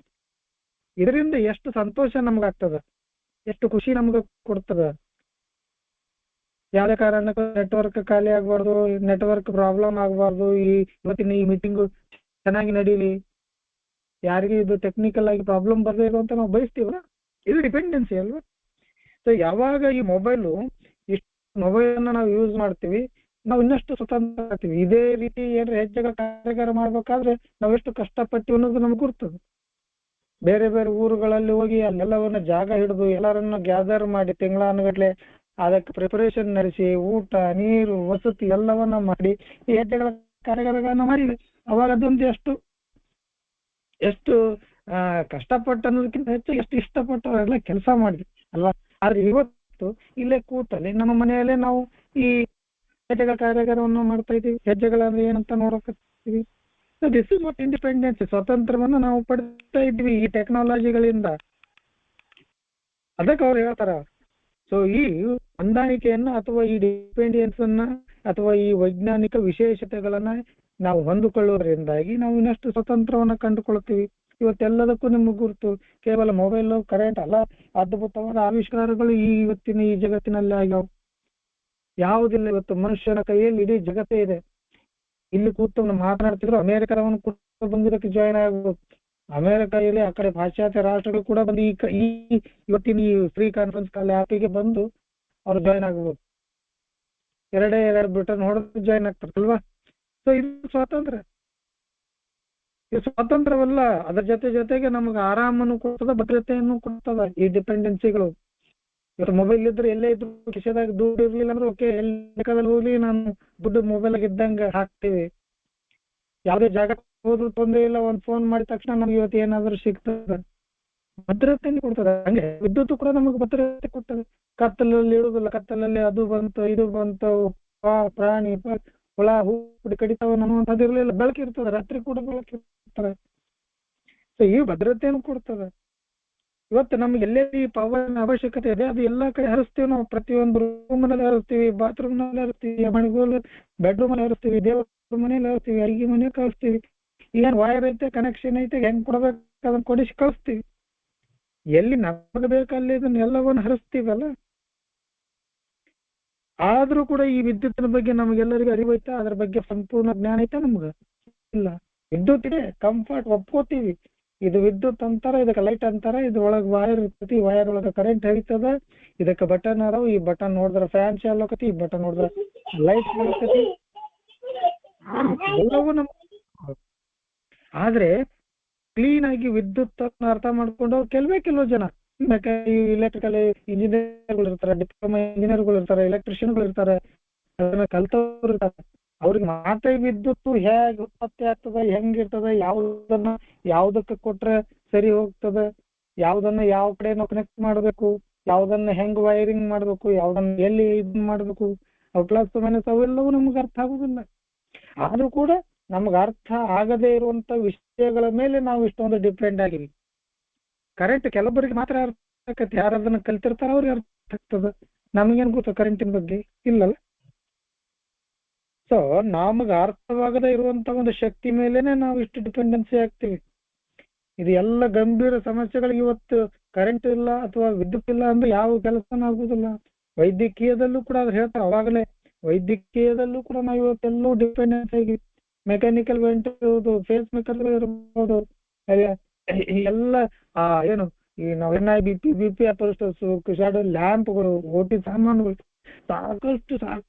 Speaker 1: ಇದರಿಂದ ಎಷ್ಟು ಸಂತೋಷ ನಮ್ಗಾಗ್ತದ, ಎಷ್ಟು ಖುಷಿ ನಮ್ಗೆ ಕೊಡ್ತದ. ಯಾವುದೇ ಕಾರಣಕ್ಕೂ ನೆಟ್ವರ್ಕ್ ಖಾಲಿ ಆಗ್ಬಾರ್ದು, ನೆಟ್ವರ್ಕ್ ಪ್ರಾಬ್ಲಮ್ ಆಗಬಾರ್ದು, ಇವತ್ತಿನ ಈ ಮೀಟಿಂಗು ಚೆನ್ನಾಗಿ ನಡೀಲಿ, ಯಾರಿಗೆ ಇದು ಟೆಕ್ನಿಕಲ್ ಆಗಿ ಪ್ರಾಬ್ಲಮ್ ಬರದೇ ಇರುವಂತ ನಾವು ಬಯಸ್ತೀವಲ್ಲ, ಇದು ಡಿಪೆಂಡೆನ್ಸಿ ಅಲ್ವಾ. ಸೊ ಯಾವಾಗ ಈ ಇಷ್ಟು ಮೊಬೈಲ್ ನಾವು ಯೂಸ್ ಮಾಡ್ತೀವಿ, ನಾವು ಇನ್ನಷ್ಟು ಸ್ವತಂತ್ರ ಆಗ್ತೀವಿ. ಇದೇ ರೀತಿ ಏನಾರ ಹೆಜ್ಜೆಗಳ ಕಾರ್ಯಾಗಾರ ಮಾಡ್ಬೇಕಾದ್ರೆ ನಾವು ಎಷ್ಟು ಕಷ್ಟಪಟ್ಟಿವಿ ಅನ್ನೋದು ನಮ್ಗೆ ಗುರ್ತದೆ. ಬೇರೆ ಬೇರೆ ಊರುಗಳಲ್ಲಿ ಹೋಗಿ ಅಲ್ಲೆಲ್ಲವನ್ನ ಜಾಗ ಹಿಡಿದು ಎಲ್ಲರನ್ನ ಗ್ಯಾದರ್ ಮಾಡಿ ತಿಂಗಳಾನುಗಟ್ಲೆ ಅದಕ್ಕೆ ಪ್ರಿಪರೇಷನ್ ನಡೆಸಿ ಊಟ ನೀರು ವಸತಿ ಎಲ್ಲವನ್ನ ಮಾಡಿ ಈ ಹೆಜ್ಜೆಗಳ ಕಾರ್ಯಾಗಾರಗಳನ್ನ ಮಾಡಿದ್ವಿ. ಅವಾಗ ಅದೊಂದು ಎಷ್ಟು ಕಷ್ಟಪಟ್ಟು ಅನ್ನೋದಕ್ಕಿಂತ ಹೆಚ್ಚು ಎಷ್ಟು ಇಷ್ಟಪಟ್ಟು ಅವರೆಲ್ಲ ಕೆಲಸ ಮಾಡಿದ್ವಿ ಅಲ್ವಾ. ಆದ್ರೆ ಇವತ್ತು ಇಲ್ಲೇ ಕೂತಲ್ಲಿ ನಮ್ಮ ಮನೆಯಲ್ಲೇ ನಾವು ಈ ಹೆಜ್ಜೆಗಳ ಕಾರ್ಯಾಗಾರವನ್ನು ಮಾಡ್ತಾ ಇದೀವಿ. ಹೆಜ್ಜೆಗಳಂದ್ರೆ ಏನಂತ ನೋಡಕತ್ತೀವಿ. ದಿಸ್ ಇಸ್ ವಾಟ್ ಇಂಡಿಪೆಂಡೆನ್ಸ್, ಸ್ವಾತಂತ್ರ್ಯವನ್ನು ನಾವು ಪಡ್ತಾ ಇದ್ವಿ ಈ ಟೆಕ್ನಾಲಜಿಗಳಿಂದ. ಅದಕ್ಕೆ ಅವ್ರು ಹೇಳ್ತಾರ. ಸೊ ಈ ಹೊಂದಾಣಿಕೆಯನ್ನ ಅಥವಾ ಈ ಡಿಪೆಂಡೆನ್ಸ್ ಅನ್ನ ಅಥವಾ ಈ ವೈಜ್ಞಾನಿಕ ವಿಶೇಷತೆಗಳನ್ನ ನಾವು ಹೊಂದಿಕೊಳ್ಳುವುದರಿಂದಾಗಿ ನಾವು ಇನ್ನಷ್ಟು ಸ್ವತಂತ್ರವನ್ನ ಕಂಡುಕೊಳ್ತೀವಿ. ಇವತ್ತೆಲ್ಲದಕ್ಕೂ ನಿಮ್ಗೆ ಗುರುತು ಕೇವಲ ಮೊಬೈಲ್ ಕರೆಂಟ್ ಅಲ್ಲ, ಅದ್ಭುತವಾದ ಆವಿಷ್ಕಾರಗಳು ಇವತ್ತಿನ ಈ ಜಗತ್ತಿನಲ್ಲಿ ಆಗ್ಯಾವ. ಯಾವುದಿಲ್ಲ, ಇವತ್ತು ಮನುಷ್ಯನ ಕೈಯಲ್ಲಿ ಇಡೀ ಜಗತ್ತೇ ಇದೆ. ಇಲ್ಲಿ ಕೂತು ಮಾತನಾಡ್ತಿದ್ರು ಅಮೆರಿಕದವನು ಕೂಡ ಬಂದಿದ್ದಕ್ಕೆ ಜಾಯಿನ್ ಆಗ್ಬೋದು. ಅಮೆರಿಕ ಇಲ್ಲಿ ಆ ಕಡೆ ಪಾಶ್ಚಾತ್ಯ ರಾಷ್ಟ್ರಗಳು ಕೂಡ ಬಂದು ಇವತ್ತಿನ ಈ ಫ್ರೀ ಕಾನ್ಫರೆನ್ಸ್ ಕಾಲ್ ಆ್ಯಪಿಗೆ ಬಂದು ಅವ್ರು ಜಾಯಿನ್ ಆಗ್ಬೋದು. ಎರಡು ಬ್ರಿಟನ್ ಹೊಡೆದು ಜಾಯಿನ್ ಆಗ್ತಾರಲ್ವಾ. ಸೊ ಇದು ಸ್ವಾತಂತ್ರ್ಯ. ಇದು ಸ್ವಾತಂತ್ರ್ಯವಲ್ಲ, ಅದ್ರ ಜೊತೆಗೆ ನಮ್ಗೆ ಆರಾಮನ್ನು ಕೊಡ್ತದ, ಭದ್ರತೆಯನ್ನು ಕೊಡ್ತದ ಈ ಡಿಪೆಂಡೆನ್ಸಿಗಳು. ಇವತ್ತು ಮೊಬೈಲ್ ಇದ್ರೆ ಎಲ್ಲೇ ಇದ್ರು ಕಿಶೆದಾಗ ದುಡ್ಡು ಇರ್ಲಿಲ್ಲ ಅಂದ್ರೆ ಓಕೆ, ಎಲ್ಲಿ ಬೇಕಾದಲ್ಲಿ ಹೋಗ್ಲಿ ನಾನು ದುಡ್ಡು ಮೊಬೈಲ್ ಇದ್ದಂಗ ಹಾಕ್ತೀವಿ. ಯಾವ್ದೇ ಜಾಗ ಹೋದ್ರು ತೊಂದ್ರೆ ಇಲ್ಲ, ಒಂದ್ ಫೋನ್ ಮಾಡಿದ ತಕ್ಷಣ ನಮ್ಗೆ ಇವತ್ತು ಏನಾದ್ರು ಸಿಗ್ತದ, ಭದ್ರತೆ ಕೊಡ್ತದ. ಹಂಗೆ ವಿದ್ಯುತ್ ಕೂಡ ನಮಗೆ ಭದ್ರತೆ ಕೊಡ್ತದೆ. ಕತ್ತಲಲ್ಲಿ ಇಡುದಿಲ್ಲ, ಕತ್ತಲಲ್ಲಿ ಅದು ಬಂತು ಇದು ಬಂತು, ಪ್ರಾಣಿ ಹುಳ ಹೂಡಿ ಕಡಿತಾವ ಅನ್ನುವಂಥದ್ದು ಇರ್ಲಿಲ್ಲ. ಬೆಳಕಿರ್ತದೆ, ರಾತ್ರಿ ಕೂಡ ಬೆಳಕಿರ್ತದೆ. ಸೊ ಈ ಭದ್ರತೆಯನ್ನು ಕೊಡ್ತದೆ. ಇವತ್ತು ನಮ್ಗೆ ಎಲ್ಲೆಲ್ಲಿ ಪವರ್ ಅವಶ್ಯಕತೆ ಇದೆ ಅದು ಎಲ್ಲಾ ಕಡೆ ಹರಿಸ್ತೀವಿ ನಾವು. ಪ್ರತಿಯೊಂದು ರೂಮ್ ನಲ್ಲಿ ಹರಿಸ್ತೀವಿ, ಬಾತ್ರೂಮ್ ನಲ್ಲಿ ಹರಿಸ್ತೀವಿ, ಮನೆಗಳು ಬೆಡ್ರೂಮ್ ಅಲ್ಲಿ ಹರಿಸ್ತೀವಿ, ದೇವ್ರ ಮನೇಲಿ ಹರಿಸ್ತೀವಿ, ಅಡಿಗೆ ಮನೆ ಕಳಿಸ್ತೀವಿ. ಏನ್ ವೈರ್ ಐತೆ ಕನೆಕ್ಷನ್ ಐತೆ ಹೆಂಗ್ ಕೊಡ್ಬೇಕು ಅದನ್ನ ಕೊಡಿಸಿ ಕಳಿಸ್ತೀವಿ. ಎಲ್ಲಿ ನಮಗೆ ಬೇಕಲ್ಲಿ ಇದನ್ನ ಎಲ್ಲವನ್ನು ಹರಿಸ್ತೀವಲ್ಲ. ಆದ್ರೂ ಕೂಡ ಈ ವಿದ್ಯುತ್ತಿನ ಬಗ್ಗೆ ನಮಗೆಲ್ಲರಿಗೂ ಅರಿವೈತಾ? ಅದ್ರ ಬಗ್ಗೆ ಸಂಪೂರ್ಣ ಜ್ಞಾನ ಐತಾ? ನಮ್ಗ ಇಲ್ಲ. ವಿದ್ಯುತ್ ಇದೆ, ಕಂಫರ್ಟ್ ಒಪ್ಕೋತೀವಿ. ಇದು ವಿದ್ಯುತ್ ಅಂತಾರ, ಇದಕ್ಕೆ ಲೈಟ್ ಅಂತಾರ, ಇದು ಒಳಗ್ ವೈರ್ ಇರ್ತತಿ, ವೈರ್ ಒಳಗ ಕರೆಂಟ್ ಹರಿತದ, ಇದಕ್ಕೆ ಬಟನ್ ಅದಾವ, ಈ ಬಟನ್ ನೋಡಿದ್ರ ಫ್ಯಾನ್ ಚಾಲು ಆಕತಿ, ಈ ಬಟನ್ ನೋಡಿದ್ರ ಲೈಟ್ ಬರಕತಿ, ಎಲ್ಲವೂ ನಮ್. ಆದ್ರೆ ಕ್ಲೀನ್ ಆಗಿ ವಿದ್ಯುತ್ ಅರ್ಥ ಮಾಡ್ಕೊಂಡು ಕೆಲವು ಜನ ಇಲೆಕ್ಟ್ರಿಕಲ್ ಇಂಜಿನಿಯರ್ಗಳು ಇರ್ತಾರೆ, ಡಿಪ್ಲೊಮಾ ಇಂಜಿನಿಯರ್ಗಳು ಇರ್ತಾರೆ, ಎಲೆಕ್ಟ್ರಿಷಿಯನ್ಗಳು ಇರ್ತಾರೆ, ಅದನ್ನ ಕಲ್ತವ್ರು ಇರ್ತಾರೆ. ಅವ್ರಿಗೆ ಮಾತ್ರ ವಿದ್ಯುತ್ ಹೇಗ್ ಉತ್ಪತ್ತಿ ಆಗ್ತದ, ಹೆಂಗಿರ್ತದ, ಯಾವ್ದಕ್ಕೆ ಕೊಟ್ರೆ ಸರಿ ಹೋಗ್ತದ, ಯಾವ್ದನ್ನ ಯಾವ ಕಡೆ ನಾವು ಕನೆಕ್ಟ್ ಮಾಡ್ಬೇಕು, ಯಾವ್ದನ್ನ ಹೆಂಗ್ ವೈರಿಂಗ್ ಮಾಡ್ಬೇಕು, ಯಾವ್ದನ್ನ ಎಲ್ಲಿ ಇದನ್ ಮಾಡ್ಬೇಕು, ಅವು ಪ್ಲಸ್ ಮೈನಸ್ ಅವೆಲ್ಲವೂ ನಮ್ಗೆ ಅರ್ಥ ಆಗುದಿಲ್ಲ. ಆದ್ರೂ ಕೂಡ ನಮ್ಗೆ ಅರ್ಥ ಆಗದೇ ಇರುವಂತ ವಿಷಯಗಳ ಮೇಲೆ ನಾವು ಇಷ್ಟೊಂದು ಡಿಪೆಂಡ್ ಆಗಿವಿ. ಕರೆಂಟ್ ಕೆಲವೊಬ್ಬರಿಗೆ ಮಾತ್ರ ಅರ್ಥ ಆಗತ್ತೆ, ಯಾರು ಅದನ್ನ ಕಲ್ತಿರ್ತಾರ ಅವ್ರಿಗೆ ಅರ್ಥ ಆಗ್ತದ. ನಮಗೇನ್ ಗೊತ್ತ ಕರೆಂಟಿನ ಬಗ್ಗೆ? ಇಲ್ಲಲ್ಲ. ಸೊ ನಮಗ ಅರ್ಥವಾಗದೇ ಇರುವಂತ ಒಂದು ಶಕ್ತಿ ಮೇಲೆನೆ ನಾವು ಇಷ್ಟು ಡಿಪೆಂಡೆನ್ಸಿ ಆಗ್ತೀವಿ. ಇದು ಎಲ್ಲ ಗಂಭೀರ ಸಮಸ್ಯೆಗಳಿಗೆ ಇವತ್ತು ಕರೆಂಟ್ ಇಲ್ಲ ಅಥವಾ ವಿದ್ಯುತ್ ಇಲ್ಲ ಅಂದ್ರೆ ಯಾವ ಕೆಲಸನೂ ಆಗುದಿಲ್ಲ. ವೈದ್ಯಕೀಯದಲ್ಲೂ ಕೂಡ ಅದ್ ಹೇಳ್ತಾರೆ ಅವಾಗಲೇ, ವೈದ್ಯಕೀಯದಲ್ಲೂ ಕೂಡ ನಾವು ಇವತ್ತೆಲ್ಲೂ ಡಿಪೆಂಡೆನ್ಸ್ ಆಗಿ ಮೆಕ್ಯಾನಿಕಲ್ ವೆಂಟ್ ಇರ್ಬೋದು, ಫೇಸ್ ಮೇಕರ್ ಇರ್ಬೋದು, ಎಲ್ಲ ಏನು ಈ ನಾವು ಬಿ ಪಿ ಅಪರಿಸ್ಟರ್ಸ್, ಲ್ಯಾಂಪ್ಗಳು, ಓಟಿ ಸಾಮಾನುಗಳು, ಸಾಕಷ್ಟು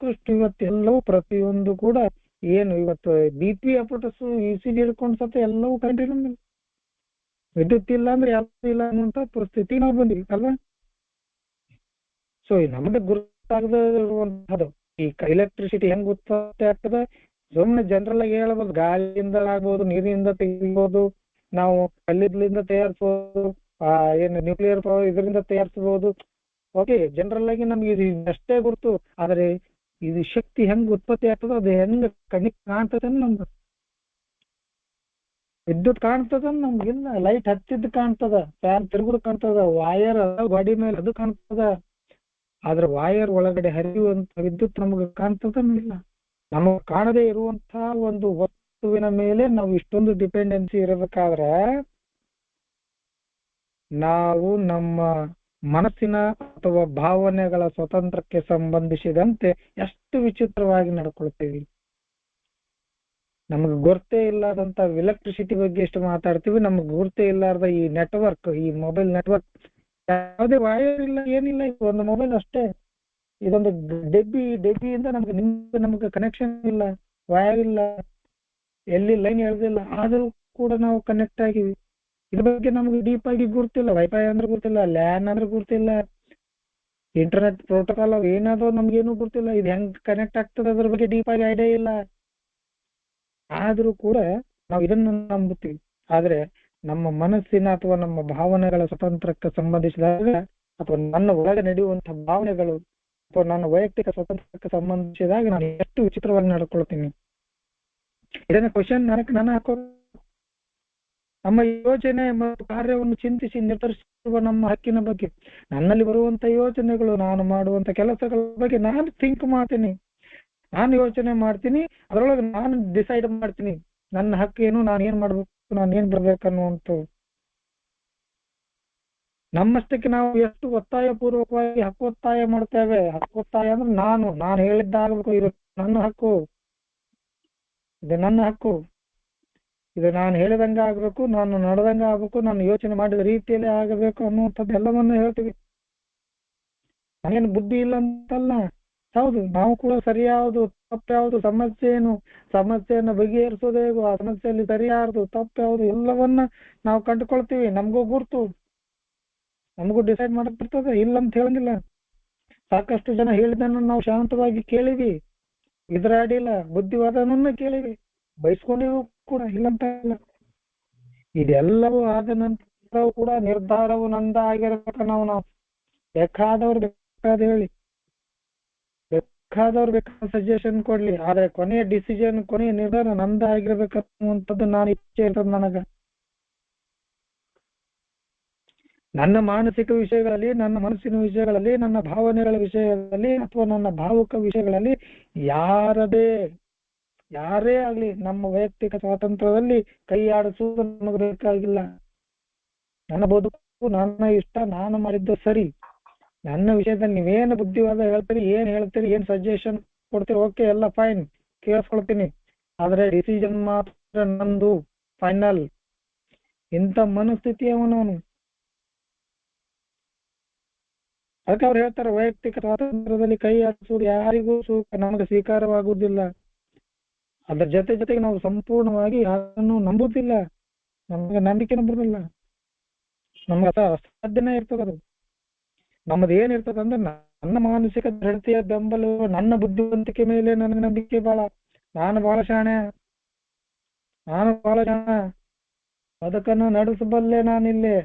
Speaker 1: ಇವತ್ತೆಲ್ಲವೂ ಪ್ರತಿಯೊಂದು ಕೂಡ ಏನು ಇವತ್ತು BP ಅಪರಿಸ್ಟರ್ಸ್ ECG ಹಿಡ್ಕೊಂಡು ಸತ ಎಲ್ಲವೂ ಕರೆಂಟ್ ಇಲ್ಲ, ವಿದ್ಯುತ್ ಇಲ್ಲ ಅಂದ್ರೆ ಯಾವ್ದು ಇಲ್ಲ ಅನ್ನುವಂತ ಪರಿಸ್ಥಿತಿ ನಾವು ಬಂದಿವಿ ಅಲ್ವಾ. ಸೊ ನಮಗೆ ಗುರುತಾಗದೇ ಇರುವಂತಹದ್ದು ಈ ಎಲೆಕ್ಟ್ರಿಸಿಟಿ ಹೆಂಗ್ ಉತ್ಪತ್ತಿ ಆಗ್ತದೆ ಸುಮ್ಮನೆ ಜನರಲ್ ಆಗಿ ಹೇಳ್ಬೋದು. ಗಾಳಿಯಿಂದ ಆಗ್ಬೋದು, ನೀರಿನಿಂದ ತೆಗಿಬಹುದು, ನಾವು ಕಲ್ಲಿದ್ಲಿಂದ ತಯಾರಿಸಬಹುದು, ಏನು ನ್ಯೂಕ್ಲಿಯರ್ ಪವರ್ ಇದರಿಂದ ತಯಾರಿಸಬಹುದು. ಓಕೆ, ಜನರಲ್ ಆಗಿ ನಮ್ಗೆ ಇದು ಅಷ್ಟೇ ಗುರುತು. ಆದ್ರೆ ಇದು ಶಕ್ತಿ ಹೆಂಗ್ ಉತ್ಪತ್ತಿ ಆಗ್ತದ, ಅದು ಹೆಂಗ್ ಕಣ್ಣಿಗೆ ಕಾಣ್ತದ ನಮ್ದು. ವಿದ್ಯುತ್ ಕಾಣ್ತದ ನಮ್ಗಿಲ್ಲ, ಲೈಟ್ ಹಚ್ಚಿದ್ ಕಾಣ್ತದ, ಫ್ಯಾನ್ ತಿರುಗುದು ಕಾಣ್ತದ, ವಾಯರ್ ಗಾಡಿ ಮೇಲೆ ಅದು ಕಾಣ್ತದ. ಆದ್ರೆ ವಾಯರ್ ಒಳಗಡೆ ಹರಿಯುವಂತ ವಿದ್ಯುತ್ ನಮಗ ಕಾಣ್ತದ ಇಲ್ಲ. ನಮಗ್ ಕಾಣದೇ ಇರುವಂತಹ ಒಂದು ವಸ್ತುವಿನ ಮೇಲೆ ನಾವು ಇಷ್ಟೊಂದು ಡಿಪೆಂಡೆನ್ಸಿ ಇರಬೇಕಾದ್ರೆ ನಾವು ನಮ್ಮ ಮನಸ್ಸಿನ ಅಥವಾ ಭಾವನೆಗಳ ಸ್ವತಂತ್ರಕ್ಕೆ ಸಂಬಂಧಿಸಿದಂತೆ ಎಷ್ಟು ವಿಚಿತ್ರವಾಗಿ ನಡ್ಕೊಳ್ತೀವಿ. ನಮಗೆ ಗೊತ್ತೇ ಇಲ್ಲದಂತ ಎಲೆಕ್ಟ್ರಿಸಿಟಿ ಬಗ್ಗೆ ಎಷ್ಟು ಮಾತಾಡ್ತೀವಿ, ನಮ್ಗೆ ಗುರ್ತೇ ಇಲ್ಲಾರ್ದ ಈ ನೆಟ್ವರ್ಕ್, ಈ ಮೊಬೈಲ್ ನೆಟ್ವರ್ಕ್, ಯಾವುದೇ ವೈರ್ ಇಲ್ಲ, ಏನಿಲ್ಲ, ಇದು ಒಂದು ಮೊಬೈಲ್ ಅಷ್ಟೇ. ಇದೊಂದು ಡೆಬ್ಬಿಯಿಂದ ನಮ್ಗೆ ಕನೆಕ್ಷನ್ ಇಲ್ಲ, ವೈರ್ ಇಲ್ಲ, ಎಲ್ಲಿ ಲೈನ್ ಎಳ್ದಿಲ್ಲ, ಆದ್ರೂ ಕೂಡ ನಾವು ಕನೆಕ್ಟ್ ಆಗಿವಿ. ಇದ್ರ ಬಗ್ಗೆ ನಮ್ಗೆ ಡೀಪ್ ಆಗಿ ಗುರ್ತಿಲ್ಲ. ವೈಫೈ ಅಂದ್ರೆ ಗುರ್ತಿಲ್ಲ, ಲ್ಯಾನ್ ಅಂದ್ರೆ ಗುರ್ತಿಲ್ಲ, ಇಂಟರ್ನೆಟ್ ಪ್ರೋಟೋಕಾಲ್ ಏನಾದ್ರು ನಮ್ಗೇನು ಗುರ್ತಿಲ್ಲ. ಇದು ಹೆಂಗ್ ಕನೆಕ್ಟ್ ಆಗ್ತದೆ ಅದ್ರ ಬಗ್ಗೆ ಡೀಪ್ ಆಗಿ ಐಡಿಯಾ ಇಲ್ಲ. ಆದ್ರೂ ಕೂಡ ನಾವು ಇದನ್ನ ನಂಬುತ್ತೀವಿ. ಆದ್ರೆ ನಮ್ಮ ಮನಸ್ಸಿನ ಅಥವಾ ನಮ್ಮ ಭಾವನೆಗಳ ಸ್ವತಂತ್ರಕ್ಕೆ ಸಂಬಂಧಿಸಿದಾಗ, ಅಥವಾ ನನ್ನ ಒಳಗೆ ನಡೆಯುವಂತಹ ಭಾವನೆಗಳು ಅಥವಾ ನನ್ನ ವೈಯಕ್ತಿಕ ಸ್ವತಂತ್ರಕ್ಕೆ ಸಂಬಂಧಿಸಿದಾಗ ನಾನು ಎಷ್ಟು ವಿಚಿತ್ರವಾಗಿ ನಡ್ಕೊಳ್ತೀನಿ. ಇದನ್ನ ಕ್ವಶನ್ ನಾನು ಹಾಕೋ, ನಮ್ಮ ಯೋಚನೆ ಮತ್ತು ಕಾರ್ಯವನ್ನು ಚಿಂತಿಸಿ ನಿರ್ಧರಿಸುವ ನಮ್ಮ ಹಕ್ಕಿನ ಬಗ್ಗೆ, ನನ್ನಲ್ಲಿ ಬರುವಂತ ಯೋಚನೆಗಳು, ನಾನು ಮಾಡುವಂತ ಕೆಲಸಗಳ ಬಗ್ಗೆ ನಾನು ಥಿಂಕ್ ಮಾಡ್ತೀನಿ, ನಾನು ಯೋಚನೆ ಮಾಡ್ತೀನಿ, ಅದರೊಳಗೆ ನಾನು ಡಿಸೈಡ್ ಮಾಡ್ತೀನಿ ನನ್ನ ಹಕ್ಕೇನು, ನಾನು ಏನ್ ಮಾಡ್ಬೇಕು, ನಾನು ಏನ್ ಬರ್ಬೇಕನ್ನುವಂತ. ನಮ್ಮಷ್ಟಕ್ಕೆ ನಾವು ಎಷ್ಟು ಒತ್ತಾಯ ಪೂರ್ವಕವಾಗಿ ಹಕ್ಕೊತ್ತಾಯ ಮಾಡ್ತೇವೆ. ಹಕ್ಕೊತ್ತಾಯ ಅಂದ್ರೆ ನಾನು ಹೇಳಿದ್ದಾಗಬೇಕು, ಇದು ನನ್ನ ಹಕ್ಕು, ಇದು ನನ್ನ ಹಕ್ಕು, ಇದು ನಾನು ಹೇಳಿದಂಗ ಆಗ್ಬೇಕು, ನಾನು ನಡೆದಂಗ ಆಗ್ಬೇಕು, ನಾನು ಯೋಚನೆ ಮಾಡಿದ ರೀತಿಯಲ್ಲಿ ಆಗಬೇಕು ಅನ್ನುವಂಥದ್ದು ಎಲ್ಲವನ್ನೂ ಹೇಳ್ತೀವಿ. ನಾನೇನು ಬುದ್ಧಿ ಇಲ್ಲ ಅಂತಲ್ಲ, ಹೌದು, ನಾವು ಕೂಡ ಸರಿ ಯಾವುದು ತಪ್ಪು ಯಾವುದು, ಸಮಸ್ಯೆಯನ್ನು ಬಗೆಹರಿಸೋದು ಹೇಗೂ, ಆ ಸಮಸ್ಯೆಯಲ್ಲಿ ಸರಿ ಯಾವುದು ತಪ್ಪು ಯಾವುದು ಎಲ್ಲವನ್ನ ನಾವು ಕಂಡುಕೊಳ್ತೀವಿ. ನಮಗೂ ಗುರ್ತು, ನಮಗೂ ಡಿಸೈಡ್ ಮಾಡಕ್ ಬರ್ತದೆ, ಇಲ್ಲ ಅಂತ ಹೇಳಂಗಿಲ್ಲ. ಸಾಕಷ್ಟು ಜನ ಹೇಳಿದನ್ನು ನಾವು ಶಾಂತವಾಗಿ ಕೇಳಿವಿ, ಎದುರಾಡಿಲ್ಲ, ಬುದ್ಧಿವಾದನನ್ನ ಕೇಳಿವಿ, ಬಯಸ್ಕೊಂಡಿವು ಕೂಡ, ಇಲ್ಲಂತ ಇಲ್ಲ. ಇದೆಲ್ಲವೂ ಆದ ನಂತರ ಕೂಡ ನಿರ್ಧಾರವು ನಂದ ಆಗಿರ್ಬೇಕ. ನಾವು ಬೇಕಾದವ್ರು ಹೇಳಿ, ಬೇಕಾದವ್ರು ಬೇಕಾದ ಸಜೆಷನ್ ಕೊಡ್ಲಿ, ಆದ್ರೆ ಕೊನೆಯ ಡಿಸಿಷನ್, ಕೊನೆಯ ನಿರ್ಧಾರ ನಂದ ಆಗಿರ್ಬೇಕನ್ನುವಂಥದ್ದು ನಾನು ಇಚ್ಛೆ ಇರ್ತದೆ ನನಗ. ನನ್ನ ಮಾನಸಿಕ ವಿಷಯಗಳಲ್ಲಿ, ನನ್ನ ಮನಸ್ಸಿನ ವಿಷಯಗಳಲ್ಲಿ, ನನ್ನ ಭಾವನೆಗಳ ವಿಷಯದಲ್ಲಿ ಅಥವಾ ನನ್ನ ಭಾವುಕ ವಿಷಯಗಳಲ್ಲಿ ಯಾರೇ ಆಗ್ಲಿ ನಮ್ಮ ವೈಯಕ್ತಿಕ ಸ್ವಾತಂತ್ರ್ಯದಲ್ಲಿ ಕೈ ಆಡಿಸುವುದು ನಮಗೆ ಬೇಕಾಗಿಲ್ಲ. ನನ್ನ ಬದುಕು, ನನ್ನ ಇಷ್ಟ, ನಾನು ಮಾಡಿದ್ದು ಸರಿ. ನನ್ನ ವಿಷಯದಲ್ಲಿ ನೀವೇನು ಬುದ್ಧಿವಾದ ಹೇಳ್ತೀರಿ, ಏನ್ ಸಜೆಷನ್ ಕೊಡ್ತೀರಿ, ಓಕೆ, ಎಲ್ಲ ಫೈನ್, ಕೇಳಿಸ್ಕೊಳ್ತೀನಿ, ಆದ್ರೆ ಡಿಸಿಷನ್ ಮಾತ್ರ ನಂದು, ಫೈನಲ್. ಇಂಥ ಮನಸ್ಥಿತಿ ಅವನವನು. ಅದಕ್ಕೆ ಅವ್ರು ಹೇಳ್ತಾರೆ, ವೈಯಕ್ತಿಕ ಸ್ವಾತಂತ್ರ್ಯದಲ್ಲಿ ಕೈ ಆಡಿಸುವುದು ಯಾರಿಗೂ ನಮಗೆ ಸ್ವೀಕಾರವಾಗುವುದಿಲ್ಲ. ಅದ್ರ ಜೊತೆಗೆ ನಾವು ಸಂಪೂರ್ಣವಾಗಿ ಅದನ್ನು ನಂಬುದಿಲ್ಲ, ನಮಗೆ ನಂಬಿಕೆ ಬರುದಿಲ್ಲ, ನಮ್ಗೆ ಅಸಾಧ್ಯನೇ ಇರ್ತದೆ. ನಮ್ಮದು ಏನಿರ್ತದೆ ಅಂದ್ರೆ, ನನ್ನ ಮಾನಸಿಕ ದೃಢತೆಯ ಬೆಂಬಲ, ನನ್ನ ಬುದ್ಧಿವಂತಿಕೆ ಮೇಲೆ ನನಗೆ ನಂಬಿಕೆ ಬಹಳ. ನಾನು ಬಹಳ ಶಾಣೆ, ಬದುಕನ್ನು ನಡೆಸಬಲ್ಲೆ, ನಾನಿಲ್ಲೇ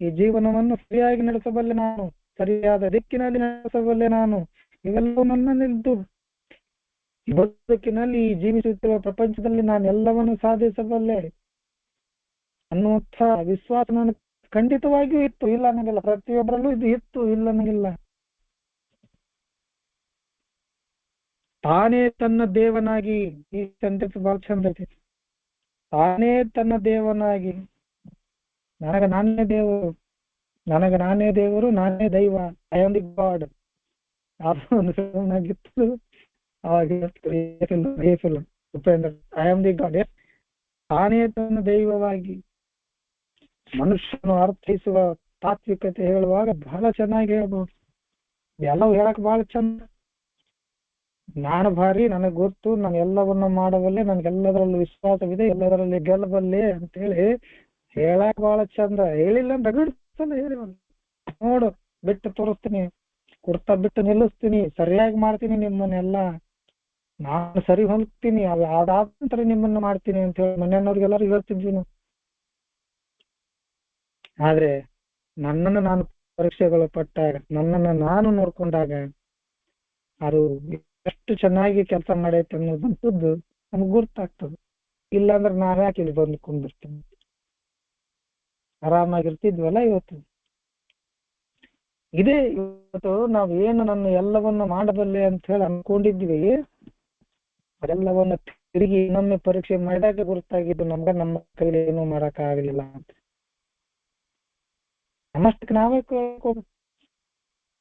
Speaker 1: ಈ ಜೀವನವನ್ನು ಸರಿಯಾಗಿ ನಡೆಸಬಲ್ಲೆ, ನಾನು ಸರಿಯಾದ ದಿಕ್ಕಿನಲ್ಲಿ ನಡೆಸಬಲ್ಲೆ, ನಾನು ಇವೆಲ್ಲವೂ ನನ್ನಲ್ಲಿದ್ದು ಬದುಕಿನಲ್ಲಿ ಜೀವಿಸುತ್ತಿರುವ ಪ್ರಪಂಚದಲ್ಲಿ ನಾನು ಎಲ್ಲವನ್ನು ಸಾಧಿಸಬಲ್ಲೆ ಅನ್ನುವಂಥ ವಿಶ್ವಾಸ ನನಗೆ ಖಂಡಿತವಾಗಿಯೂ ಇತ್ತು, ಇಲ್ಲ ಅನ್ನಂಗಿಲ್ಲ. ಪ್ರತಿಯೊಬ್ಬರಲ್ಲೂ ಇದು ಇತ್ತು, ಇಲ್ಲ ಅನ್ನಂಗಿಲ್ಲ. ತಾನೇ ತನ್ನ ದೇವನಾಗಿ, ಈ ಸೆಂಟೆನ್ಸ್ ಬಹಳ ಚಂದ ಐತಿ. ತಾನೇ ತನ್ನ ದೇವನಾಗಿ, ನನಗೆ ನಾನೇ ದೇವರು, ನಾನೇ ದೈವ, ಐ ಆಮ್ ದಿ ಗಾಡ್. ಒಂದು ಫಿಲ್ಮ್ ಆಗಿತ್ತು, Upendra, I am the god. ತಾನೇ ತನ್ನ ದೈವವಾಗಿ ಮನುಷ್ಯನು ಅರ್ಥೈಸುವ ತಾತ್ವಿಕತೆ ಹೇಳುವಾಗ ಬಹಳ ಚೆನ್ನಾಗಿ ಹೇಳ್ಬೋದು. ಎಲ್ಲವೂ ಹೇಳಕ್ ಬಹಳ ಚಂದ. ನಾನು ಭಾರಿ, ನನಗೆ ಗೊತ್ತು, ನಾನು ಎಲ್ಲವನ್ನ ಮಾಡಬಲ್ಲೆ, ನನ್ಗೆಲ್ಲದರಲ್ಲೂ ವಿಶ್ವಾಸವಿದೆ, ಎಲ್ಲದರಲ್ಲಿ ಗೆಲ್ಲಬಲ್ಲೆ ಅಂತೇಳಿ ಹೇಳಕ್ ಬಹಳ ಚಂದ. ಹೇಳಿಲ್ಲ ರಗಡ್ಸಲ್ಲ, ಹೇಳಿವಲ್ಲ, ನೋಡು ಬಿಟ್ಟು ತೋರಿಸ್ತೀನಿ, ಕುರ್ತಾ ಬಿಟ್ಟು ನಿಲ್ಲಿಸ್ತೀನಿ, ಸರಿಯಾಗಿ ಮಾಡ್ತೀನಿ ನಿಮ್ಮನ್ನೆಲ್ಲ, ನಾನು ಸರಿ ಹೊಂದ್ತೀನಿ, ಅದಾದ ನಂತರ ನಿಮ್ಮನ್ನ ಮಾಡ್ತೀನಿ ಅಂತ ಹೇಳಿ ಮನೆಯವ್ರಿಗೆಲ್ಲರೂ ಹೇಳ್ತಿದ್ವಿ ನಾವು. ಆದ್ರೆ ನನ್ನನ್ನು ನಾನು ಪರೀಕ್ಷೆಗಳು ಪಟ್ಟಾಗ, ನನ್ನನ್ನು ನಾನು ನೋಡ್ಕೊಂಡಾಗ ಅದು ಎಷ್ಟು ಚೆನ್ನಾಗಿ ಕೆಲಸ ಮಾಡೈತೆ ಅನ್ನೋದಂತದ್ದು ನಮ್ಗೆ ಗುರ್ತಾಗ್ತದೆ. ಇಲ್ಲಾಂದ್ರೆ ನಾವ್ ಯಾಕೆ ಇಲ್ಲಿ ಬಂದು ಕುಂದಿರ್ತೀನಿ, ಆರಾಮಾಗಿರ್ತಿದ್ವಲ್ಲ. ಇವತ್ತು ನಾವ್ ಏನು ನನ್ನ ಎಲ್ಲವನ್ನ ಮಾಡಬಲ್ಲೆ ಅಂತ ಹೇಳಿ ಅನ್ಕೊಂಡಿದ್ವಿ, ಅದೆಲ್ಲವನ್ನ ತಿರುಗಿ ಇನ್ನೊಮ್ಮೆ ಪರೀಕ್ಷೆ ಮಾಡಿದಾಗ ಗುರುತಾಗಿದ್ದು ನಮ್ಗೆ ನಮ್ಮ ಕೈಲಿ ಏನು ಮಾಡಕ್ ಆಗಲಿಲ್ಲ ಅಂತ. ನಮ್ಮಷ್ಟಕ್ಕೆ ನಾವೇ ಕೇಳ್ಕೋಬೇಕು.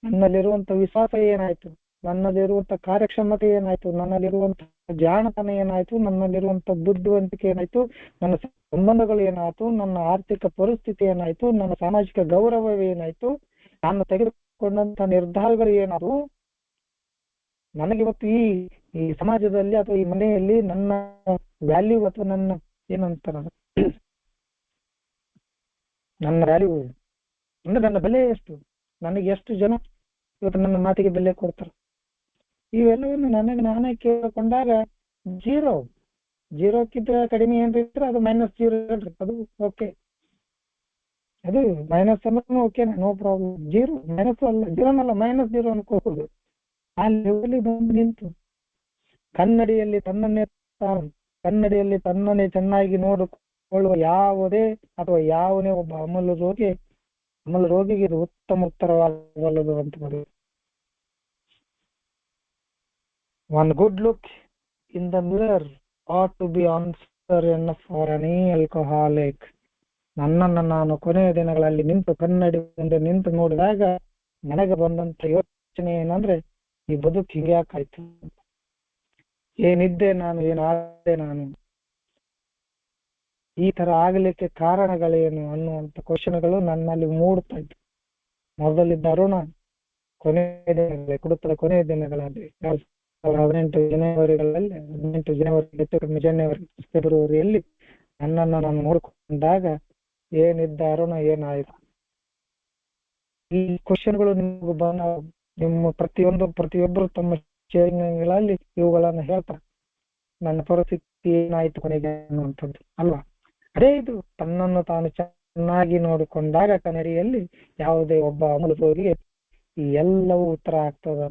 Speaker 1: ನನ್ನಲ್ಲಿರುವಂತ ವಿಶ್ವಾಸ ಏನಾಯ್ತು, ನನ್ನಲ್ಲಿರುವಂತ ಕಾರ್ಯಕ್ಷಮತೆ ಏನಾಯ್ತು, ನನ್ನಲ್ಲಿರುವಂತ ಜಾಣತನ ಏನಾಯ್ತು, ನನ್ನಲ್ಲಿರುವಂತ ಬುದ್ಧಿವಂತಿಕೆ ಏನಾಯ್ತು, ನನ್ನ ಸಂಬಂಧಗಳು ಏನಾಯ್ತು, ನನ್ನ ಆರ್ಥಿಕ ಪರಿಸ್ಥಿತಿ ಏನಾಯ್ತು, ನನ್ನ ಸಾಮಾಜಿಕ ಗೌರವ ಏನಾಯ್ತು, ನಾನು ತೆಗೆದುಕೊಂಡಂತ ನಿರ್ಧಾರಗಳು ಏನಾದ್ರು, ನನಗಿವತ್ತು ಈ ಈ ಸಮಾಜದಲ್ಲಿ ಅಥವಾ ಈ ಮನೆಯಲ್ಲಿ ನನ್ನ ವ್ಯಾಲ್ಯೂ ಅಥವಾ ನನ್ನ ಏನಂತಾರ ನನ್ನ ವ್ಯಾಲ್ಯೂ ಅಂದ್ರೆ ನನ್ನ ಬೆಲೆ ಎಷ್ಟು, ನನಗೆ ಎಷ್ಟು ಜನ ಇವತ್ತು ನನ್ನ ಮಾತಿಗೆ ಬೆಲೆ ಕೊಡ್ತಾರೆ, ಇವೆಲ್ಲವನ್ನು ನನಗೆ ನಾನೇ ಕೇಳಿಕೊಂಡಾಗ ಜೀರೋ. ಜೀರೋಕ್ಕಿಂತ ಕಡಿಮೆ ಏನ್ರಿ ಇದ್ರೆ ಅದು -0 ಹೇಳ್ರಿ, ಅದು ಓಕೆ. ಅದು ಮೈನಸ್ ಅನ್ನೋದು okay, no problem. Zero minus ಅಲ್ಲ, ಜೀರೋನಲ್ಲ -0 ಅನ್ಕೋಬಹುದು. ಆ ಲೆವೆಲ್ ಬಂದು ನಿಂತು ಕನ್ನಡಿಯಲ್ಲಿ ತನ್ನನ್ನೇ ಚೆನ್ನಾಗಿ ನೋಡಿಕೊಳ್ಳುವ ಯಾವುದೇ ಅಥವಾ ಯಾವನೇ ಒಬ್ಬ ಅಮಲ ರೋಗಿಗೆ ಇದು ಉತ್ತಮ ಉತ್ತರವಾಗಬಲ್ಲದು ಅಂತ ಬರೆಯುವುದು. One good look in the mirror ought to be answer enough for any alcoholic. ನನ್ನನ್ನು ನಾನು ಕೊನೆಯ ದಿನಗಳಲ್ಲಿ ಕನ್ನಡಿ ಮುಂದೆ ನಿಂತು ನೋಡಿದಾಗ ನನಗೆ ಬಂದಂತ ಯೋಚನೆ ಏನಂದ್ರೆ, ಈ ಬದುಕು ಹಿಂಗ್ಯಾಕಾಯ್ತು, ಏನಿದ್ದೆ ನಾನು, ಏನಾದೆ ನಾನು, ಈ ತರ ಆಗಲಿಕ್ಕೆ ಕಾರಣಗಳೇನು ಅನ್ನುವಂತ ಕ್ವಶನ್ಗಳು ನನ್ನಲ್ಲಿ ಮೂಡ್ತಾ ಇತ್ತು. ಮೊದಲಿದ್ದ ಅರುಣ ಕುಡುತ್ತದ ಕೊನೆಯ ದಿನಗಳಲ್ಲಿ 18 ಜನವರಿ ಫೆಬ್ರವರಿಯಲ್ಲಿ ನನ್ನನ್ನು ನಾನು ನೋಡ್ಕೊಂಡಾಗ ಏನಿದ್ದ ಅರುಣ ಏನಾಯ್ತು. ಈ ಕ್ವಶನ್ಗಳು ನಿಮ್ಗೆ ನಿಮ್ಮ ಪ್ರತಿಯೊಬ್ಬರು ತಮ್ಮ ಶೇರಿಂಗ್ಗಳಲ್ಲಿ ಇವುಗಳನ್ನ ಹೇಳ್ತಾರೆ. ನನ್ನ ಪರಿಸ್ಥಿತಿ ಏನಾಯ್ತು ಕೊನೆಗೆ ಅನ್ನುವಂಥದ್ದು ಅಲ್ವಾ. ಅದೇ ಇದು ತನ್ನನ್ನು ತಾನು ಚೆನ್ನಾಗಿ ನೋಡಿಕೊಂಡಾಗ ಕನ್ನಡಿಯಲ್ಲಿ ಯಾವುದೇ ಒಬ್ಬ ಅಮೂಲ ರೋಗಿಗೆ ಈ ಎಲ್ಲವೂ ಉತ್ತರ ಆಗ್ತದ.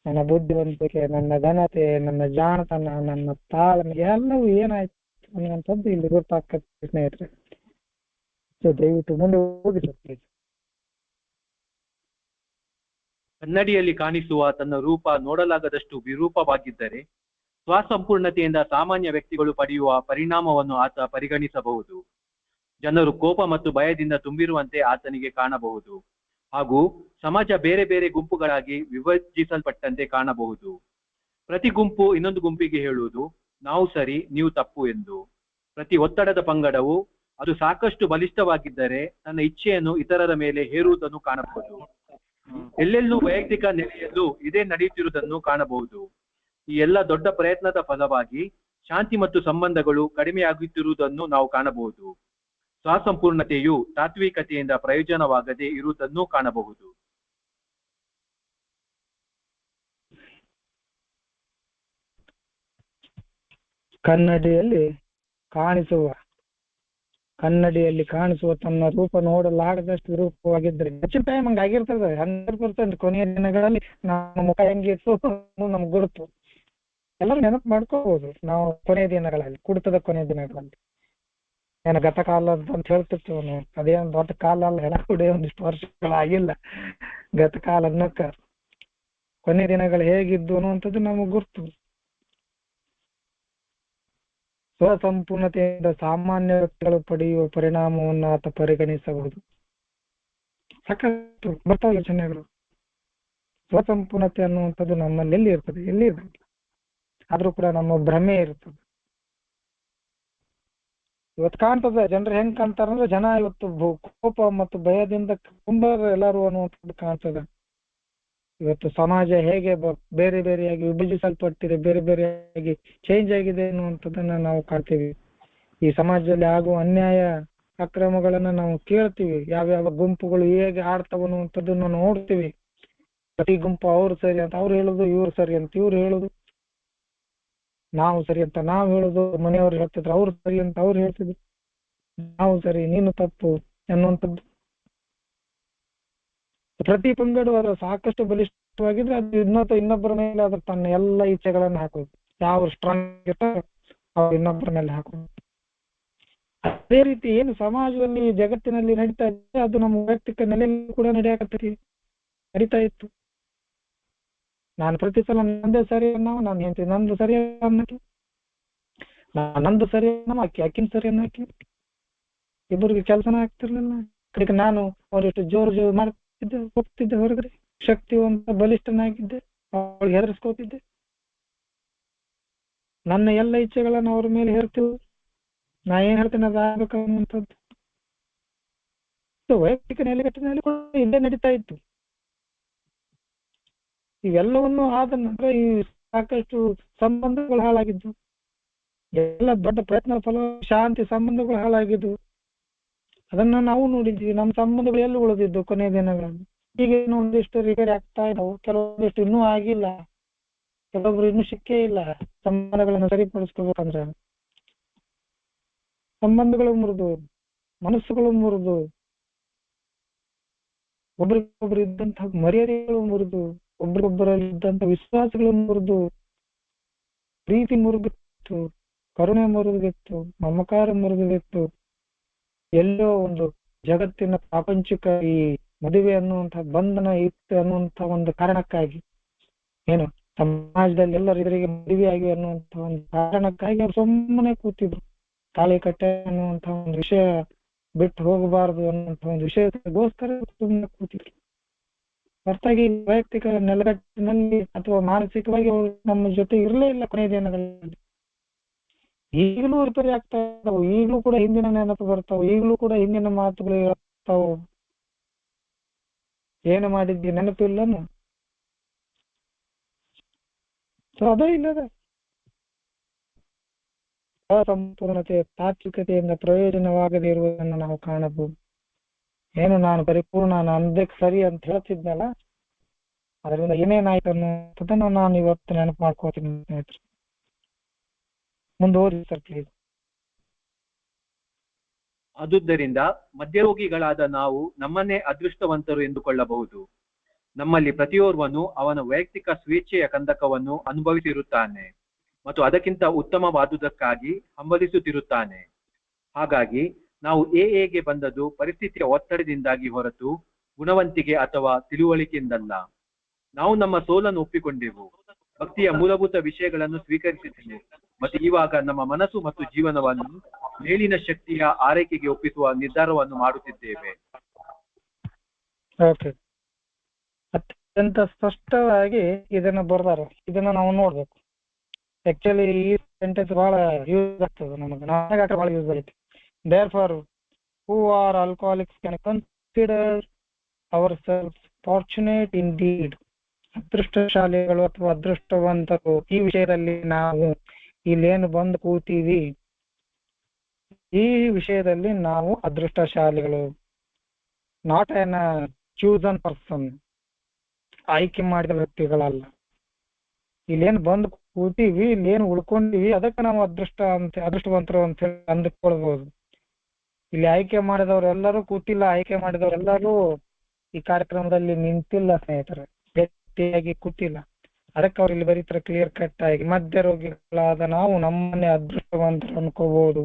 Speaker 1: ನನ್ನ ಬುದ್ಧಿವಂತಿಕೆ, ನನ್ನ ಘನತೆ, ನನ್ನ ಜಾಣತನ, ನನ್ನ ತಾಳ್ಮೆ ಎಲ್ಲವೂ ಏನಾಯ್ತು ಅನ್ನುವಂಥದ್ದು ಇಲ್ಲಿ ಗೊತ್ತಾಗ್ತದೆ ಸ್ನೇಹಿತರೆ. ಸೊ ದಯವಿಟ್ಟು ಮುಂದೆ ಹೋಗಿ.
Speaker 2: ಕನ್ನಡಿಯಲ್ಲಿ ಕಾಣಿಸುವ ತನ್ನ ರೂಪ ನೋಡಲಾಗದಷ್ಟು ವಿರೂಪವಾಗಿದ್ದರೆ ಸ್ವಸಂಪೂರ್ಣತೆಯಿಂದ ಸಾಮಾನ್ಯ ವ್ಯಕ್ತಿಗಳು ಪಡೆಯುವ ಪರಿಣಾಮವನ್ನು ಆತ ಪರಿಗಣಿಸಬಹುದು. ಜನರು ಕೋಪ ಮತ್ತು ಭಯದಿಂದ ತುಂಬಿರುವಂತೆ ಆತನಿಗೆ ಕಾಣಬಹುದು ಹಾಗೂ ಸಮಾಜ ಬೇರೆ ಬೇರೆ ಗುಂಪುಗಳಾಗಿ ವಿಭಜಿಸಲ್ಪಟ್ಟಂತೆ ಕಾಣಬಹುದು. ಪ್ರತಿ ಗುಂಪು ಇನ್ನೊಂದು ಗುಂಪಿಗೆ ಹೇಳುವುದು ನಾವು ಸರಿ ನೀವು ತಪ್ಪು ಎಂದು. ಪ್ರತಿ ಒತ್ತಡದ ಪಂಗಡವು ಅದು ಸಾಕಷ್ಟು ಬಲಿಷ್ಠವಾಗಿದ್ದರೆ ತನ್ನ ಇಚ್ಛೆಯನ್ನು ಇತರರ ಮೇಲೆ ಹೇರುವುದನ್ನು ಕಾಣಬಹುದು. ಎಲ್ಲೆಲ್ಲೂ ವೈಯಕ್ತಿಕ ನೆಲೆಯಲ್ಲೂ ಇದೇ ನಡೆಯುತ್ತಿರುವುದನ್ನು ಕಾಣಬಹುದು. ಈ ಎಲ್ಲ ದೊಡ್ಡ ಪ್ರಯತ್ನದ ಫಲವಾಗಿ ಶಾಂತಿ ಮತ್ತು ಸಂಬಂಧಗಳು ಕಡಿಮೆಯಾಗುತ್ತಿರುವುದನ್ನು ನಾವು ಕಾಣಬಹುದು. ಸ್ವಸಂಪೂರ್ಣತೆಯು ತಾತ್ವಿಕತೆಯಿಂದ ಪ್ರಯೋಜನವಾಗದೆ ಇರುವುದನ್ನು ಕಾಣಬಹುದು.
Speaker 1: ಕನ್ನಡಿಯಲ್ಲಿ ಕಾಣಿಸುವ ತನ್ನ ರೂಪ ನೋಡಲಾಗದಷ್ಟು ವಿರೂಪವಾಗಿದ್ದರೆ ಹೆಚ್ಚಿನ ಟೈಮ್ ಹಂಗ ಆಗಿರ್ತದೆ. 100% ಕೊನೆಯ ದಿನಗಳಲ್ಲಿ ನಮ್ಮ ಮುಖ ಹೆಂಗಿತ್ತು ನಮ್ಗೆ ಗುರುತು ಎಲ್ಲರೂ ನೆನಪು ಮಾಡ್ಕೋಬಹುದು. ನಾವು ಕೊನೆಯ ದಿನಗಳಲ್ಲಿ ಕುಡಿತದ ಕೊನೆಯ ದಿನಗಳಲ್ಲಿ ಏನು ಗತಕಾಲ ಅಂತ ಹೇಳ್ತಿರ್ತೀವಿ ನಾವು. ಅದೇನು ದೊಡ್ಡ ಕಾಲ ಅಲ್ಲ, ಎಲ್ಲ ಕೂಡ ಒಂದಿಷ್ಟು ವರ್ಷಗಳಾಗಿಲ್ಲ. ಗತಕಾಲ ಅನ್ನಕ್ಕ ಕೊನೆಯ ದಿನಗಳು ಹೇಗಿದ್ದು ಅನ್ನುವಂಥದ್ದು ನಮಗೆ ಗುರ್ತು. ಸ್ವಸಂಪೂರ್ಣತೆಯಿಂದ ಸಾಮಾನ್ಯ ವ್ಯಕ್ತಿಗಳು ಪಡೆಯುವ ಪರಿಣಾಮವನ್ನು ಆತ ಪರಿಗಣಿಸಬಹುದು. ಸಾಕಷ್ಟು ಬರ್ತಾವ ಯೋಚನೆಗಳು. ಸ್ವಸಂಪೂರ್ಣತೆ ಅನ್ನುವಂಥದ್ದು ನಮ್ಮಲ್ಲಿ ಎಲ್ಲಿ ಇರ್ತದೆ, ಎಲ್ಲಿ ಇರ್ತದೆ, ಆದ್ರೂ ಕೂಡ ನಮ್ಮ ಭ್ರಮೆ ಇರ್ತದೆ. ಇವತ್ತು ಕಾಣ್ತದೆ ಜನರು ಹೆಂಗ್ ಕಾಣ್ತಾರಂದ್ರೆ, ಜನ ಇವತ್ತು ಕೋಪ ಮತ್ತು ಭಯದಿಂದ ತುಂಬಾ ಎಲ್ಲರೂ ಅನ್ನುವಂಥದ್ದು ಕಾಣ್ತದೆ. ಇವತ್ತು ಸಮಾಜ ಹೇಗೆ ಬೇರೆ ಬೇರೆಯಾಗಿ ವಿಭಜಿಸಲ್ಪಟ್ಟಿದೆ, ಬೇರೆ ಬೇರೆಯಾಗಿ ಚೇಂಜ್ ಆಗಿದೆ ಅನ್ನುವಂಥದ್ದನ್ನ ನಾವು ಕಾಣ್ತೀವಿ. ಈ ಸಮಾಜದಲ್ಲಿ ಆಗುವ ಅನ್ಯಾಯ ಅಕ್ರಮಗಳನ್ನ ನಾವು ಕೇಳ್ತೀವಿ. ಯಾವ್ಯಾವ ಗುಂಪುಗಳು ಹೇಗೆ ಆಡ್ತಾವ ಅನ್ನುವಂಥದ್ದನ್ನ ನೋಡ್ತೀವಿ. ಪ್ರತಿ ಗುಂಪು ಅವ್ರು ಸರಿ ಅಂತ ಅವ್ರು ಹೇಳುದು, ಇವ್ರು ಸರಿ ಅಂತ ಇವ್ರು ಹೇಳುದು, ನಾವು ಸರಿ ಅಂತ ನಾವು ಹೇಳುದು, ಮನೆಯವ್ರು ಹೇಳ್ತಿದ್ರು ಅವ್ರು ಸರಿ ಅಂತ ಅವ್ರು ಹೇಳ್ತಿದ್ರು, ನಾವು ಸರಿ ನೀನು ತಪ್ಪು ಅನ್ನುವಂಥದ್ದು. ಪ್ರತಿ ಪಂಗಡು ಅದರ ಸಾಕಷ್ಟು ಬಲಿಷ್ಠವಾಗಿದ್ರೆ ಅದು ಇನ್ನೊಬ್ಬರ ಮೇಲೆ ಅದ್ರ ತನ್ನ ಎಲ್ಲ ಇಚ್ಛೆಗಳನ್ನ ಹಾಕೋದು. ಯಾವ ಸ್ಟ್ರಾಂಗ್ ಇರ್ತಾರೋ ಅವ್ರು ಇನ್ನೊಬ್ಬರ ಮೇಲೆ ಹಾಕೋದು. ಅದೇ ರೀತಿ ಏನು ಸಮಾಜದಲ್ಲಿ ಜಗತ್ತಿನಲ್ಲಿ ನಡೀತಾ ಇದೆ ಅದು ನಮ್ಮ ವೈಯಕ್ತಿಕ ನೆಲೆಯಲ್ಲಿ ಕೂಡ ನಡೀತಾ ಇತ್ತು. ನಾನು ಪ್ರತಿ ಸಲ ನಂದೇ ಸರಿ ಅನ್ನೋ, ನಾನು ಹೇಳ್ತೀನಿ ನಂದು ಸರಿ ಅನ್ನಕ್ಕೆ, ನಂದು ಸರಿ ಅನ್ನೋ ಆಕಿನ ಸರಿ ಅನ್ನಕ್ಕೆ, ಇಬ್ಬರಿಗೆ ಕೆಲಸನ ಆಗ್ತಿರ್ಲಿಲ್ಲ. ಅದಕ್ಕೆ ನಾನು ಅವರಿಷ್ಟು ಜೋರು ಜೋರು ಮಾಡ್ತಿದ್ದೆ, ಹೋಗ್ತಿದ್ದೆ ಹೊರಗಡೆ, ಶಕ್ತಿವಂತ ಬಲಿಷ್ಠನಾಗಿದ್ದೆ, ಅವಳಿಗೆ ಹೆದರ್ಸ್ಕೋತಿದ್ದೆ. ನನ್ನ ಎಲ್ಲ ಇಚ್ಛೆಗಳನ್ನು ಅವ್ರ ಮೇಲೆ ಹೇರ್ತೀವಿ. ನಾ ಏನ್ ಹೇಳ್ತೇನೆ ಅದು ಆಗ್ಬೇಕನ್ನುವಂಥದ್ದು. ವೈಯಕ್ತಿಕ ನೆಲೆಗಟ್ಟಿನಲ್ಲಿ ಕೂಡ ಇಲ್ಲೇ ನಡೀತಾ ಇತ್ತು. ಇವೆಲ್ಲವನ್ನು ಆದ ನಂತರ ಈ ಸಾಕಷ್ಟು ಸಂಬಂಧಗಳು ಹಾಳಾಗಿದ್ದು, ಎಲ್ಲ ದೊಡ್ಡ ಪ್ರಯತ್ನ ಫಲ ಶಾಂತಿ ಸಂಬಂಧಗಳು ಹಾಳಾಗಿದ್ದು, ಅದನ್ನ ನಾವು ನೋಡಿದ್ವಿ. ನಮ್ಮ ಸಂಬಂಧಗಳು ಎಲ್ಲಿ ಉಳಿದಿದ್ದು ಕೊನೆಯ ದಿನಗಳಲ್ಲಿ. ಈಗ ಒಂದಿಷ್ಟು ರಿಪೇರಿ ಆಗ್ತಾ ಇದ್ದಾವೆ, ಕೆಲವೊಂದಿಷ್ಟು ಇನ್ನೂ ಆಗಿಲ್ಲ, ಕೆಲವೊಬ್ರು ಇನ್ನೂ ಸಿಕ್ಕೇ ಇಲ್ಲ. ಸಂಬಂಧಗಳನ್ನು ಸರಿಪಡಿಸ್ಕೋಬೇಕಂದ್ರೆ ಸಂಬಂಧಗಳು ಮುರಿದು, ಮನಸ್ಸುಗಳು ಮುರಿದು, ಒಬ್ರಿಗೊಬ್ರು ಇದ್ದಂತಹ ಮರ್ಯಾದೆಗಳು ಮುರಿದು, ಒಬ್ರಿಗೊಬ್ಬರಲ್ಲಿ ಇದ್ದಂತಹ ವಿಶ್ವಾಸಗಳು ಮುರಿದು, ಪ್ರೀತಿ ಮುರಿದಿತ್ತು, ಕರುಣೆ ಮುರಿದಿತ್ತು, ಮಮಕಾರ ಮುರಿದಿತ್ತು. ಎಲ್ಲೋ ಒಂದು ಜಗತ್ತಿನ ಪ್ರಾಪಂಚಿಕ ಈ ಮದುವೆ ಅನ್ನುವಂತಹ ಬಂಧನ ಇತ್ತು ಅನ್ನುವಂತ ಒಂದು ಕಾರಣಕ್ಕಾಗಿ, ಏನು ಸಮಾಜದಲ್ಲಿ ಎಲ್ಲರೂ ಇದರಿಗೆ ಮದುವೆ ಆಗಿ ಅನ್ನುವಂತ ಒಂದು ಕಾರಣಕ್ಕಾಗಿ ಅವ್ರು ಸುಮ್ಮನೆ ಕೂತಿದ್ರು. ತಾಳಿ ಕಟ್ಟೆ ಅನ್ನುವಂತ ಒಂದು ವಿಷಯ ಬಿಟ್ಟು ಹೋಗಬಾರದು ಅನ್ನುವಂತ ಒಂದು ವಿಷಯಕ್ಕೋಸ್ಕರ ಸುಮ್ಮನೆ ಕೂತಿದ್ರು. ಹೊರತಾಗಿ ವೈಯಕ್ತಿಕ ನೆಲಗಟ್ಟಿನಲ್ಲಿ ಅಥವಾ ಮಾನಸಿಕವಾಗಿ ಅವರು ನಮ್ಮ ಜೊತೆ ಇರಲೇ ಇಲ್ಲ ಕೊನೆಯ ದಿನಗಳಲ್ಲಿ. ಈಗಲೂ ರಿಪೇರಿ ಆಗ್ತಾ ಇದ್ದಾವೆ, ಈಗಲೂ ಕೂಡ ಹಿಂದಿನ ನೆನಪು ಬರ್ತಾವೆ, ಈಗಲೂ ಕೂಡ ಹಿಂದಿನ ಮಾತುಗಳು ಇರ್ತಾವು. ಏನು ಮಾಡಿದ್ದಿ ನೆನಪಿಲ್ಲನು? ಸೊ ಅದೇ ಇಲ್ಲದ ಅಸಂಪೂರ್ಣತೆ, ತಾತ್ವಿಕತೆಯಿಂದ ಪ್ರಯೋಜನವಾಗದೇ ಇರುವುದನ್ನು ನಾವು ಕಾಣಬಹುದು. ಏನು ನಾನು ಪರಿಪೂರ್ಣ, ಅಂದಕ್ಕೆ ಸರಿ ಅಂತ ಹೇಳ್ತಿದ್ನಲ್ಲ, ಅದರಿಂದ ಏನೇನಾಯ್ತು ಅನ್ನೋದನ್ನು ನಾನು ಇವತ್ತು ನೆನಪು ಮಾಡ್ಕೋತೀನಿ ಸ್ನೇಹಿತರೆ. ಮುಂದೆ ಓದಿ ಸರ್ ಪ್ಲೀಸ್.
Speaker 2: ಆದುದರಿಂದ ಮಧ್ಯರೋಗಿಗಳಾದ ನಾವು ನಮ್ಮನ್ನೇ ಅದೃಷ್ಟವಂತರು ಎಂದುಕೊಳ್ಳಬಹುದು. ನಮ್ಮಲ್ಲಿ ಪ್ರತಿಯೋರ್ವನು ಅವನ ವೈಯಕ್ತಿಕ ಸ್ವೇಚ್ಛೆಯ ಕಂದಕವನ್ನು ಅನುಭವಿಸಿರುತ್ತಾನೆ ಮತ್ತು ಅದಕ್ಕಿಂತ ಉತ್ತಮವಾದುದಕ್ಕಾಗಿ ಹಂಬಲಿಸುತ್ತಿರುತ್ತಾನೆ. ಹಾಗಾಗಿ ನಾವು ಎಎಗೆ ಬಂದದ್ದು ಪರಿಸ್ಥಿತಿಯ ಒತ್ತಡದಿಂದಾಗಿ ಹೊರತು ಗುಣವಂತಿಕೆ ಅಥವಾ ತಿಳುವಳಿಕೆಯಿಂದಲ್ಲ. ನಾವು ನಮ್ಮ ಸೋಲನ್ನು ಒಪ್ಪಿಕೊಂಡೆವು, ಭಕ್ತಿಯ ಮೂಲಭೂತ ವಿಷಯಗಳನ್ನು ಸ್ವೀಕರಿಸಿದೆವು ಮತ್ತು ಇವಾಗ ನಮ್ಮ ಮನಸ್ಸು ಮತ್ತು ಜೀವನವನ್ನು ಮೇಲಿನ ಶಕ್ತಿಯ ಆರೈಕೆಗೆ ಒಪ್ಪಿಸುವ ನಿರ್ಧಾರವನ್ನು ಮಾಡುತ್ತಿದ್ದೇವೆ.
Speaker 1: ಓಕೆ, ಅತ್ಯಂತ ಸ್ಪಷ್ಟವಾಗಿ ಇದನ್ನ ಬರ್ದಾರ. ಇದನ್ನ ನಾವು ನೋಡ್ಬೇಕು. ಆಕ್ಚುಲಿ ಈ ಸೆಂಟೆನ್ಸ್ ಬಹಳ ಯೂಸ್ ಆಗ್ತದೆ ನಮಗೆ, ನನಗೆ ಬಹಳ ಯೂಸ್ ಆಗೈತಿ. Therefore, who are alcoholics can consider ourselves fortunate indeed. ಅದೃಷ್ಟಶಾಲಿಗಳು ಅಥವಾ ಅದೃಷ್ಟವಂತರು. ಈ ವಿಷಯದಲ್ಲಿ ನಾವು ಇಲ್ಲೇನು ಬಂದು ಕೂತೀವಿ, ಈ ವಿಷಯದಲ್ಲಿ ನಾವು ಅದೃಷ್ಟಶಾಲಿಗಳು. ನಾಟ್ ಎನ್ ಚೂಸನ್ ಪರ್ಸನ್, ಆಯ್ಕೆ ಮಾಡಿದ ವ್ಯಕ್ತಿಗಳಲ್ಲ. ಇಲ್ಲೇನು ಬಂದು ಕೂತೀವಿ, ಇಲ್ಲೇನು ಉಳ್ಕೊಂಡಿವಿ, ಅದಕ್ಕೆ ನಾವು ಅದೃಷ್ಟವಂತರು ಅಂತ ಹೇಳಿ ಅಂದುಕೊಳ್ಬಹುದು. ಇಲ್ಲಿ ಆಯ್ಕೆ ಮಾಡಿದವರೆಲ್ಲರೂ ಕೂತಿಲ್ಲ, ಆಯ್ಕೆ ಮಾಡಿದವರೆಲ್ಲರೂ ಈ ಕಾರ್ಯಕ್ರಮದಲ್ಲಿ ನಿಂತಿಲ್ಲ ಸ್ನೇಹಿತರೆ, ಗಟ್ಟಿಯಾಗಿ ಕೂತಿಲ್ಲ. ಅದಕ್ಕೆ ಅವ್ರು ಇಲ್ಲಿ ಬರೀತಾರೆ ಕ್ಲಿಯರ್ ಕಟ್ ಆಗಿ, ಮಧ್ಯ ರೋಗಿಗಳಾದ ನಾವು ನಮ್ಮನ್ನೇ ಅದೃಷ್ಟವಂತರು ಅನ್ಕೋಬಹುದು.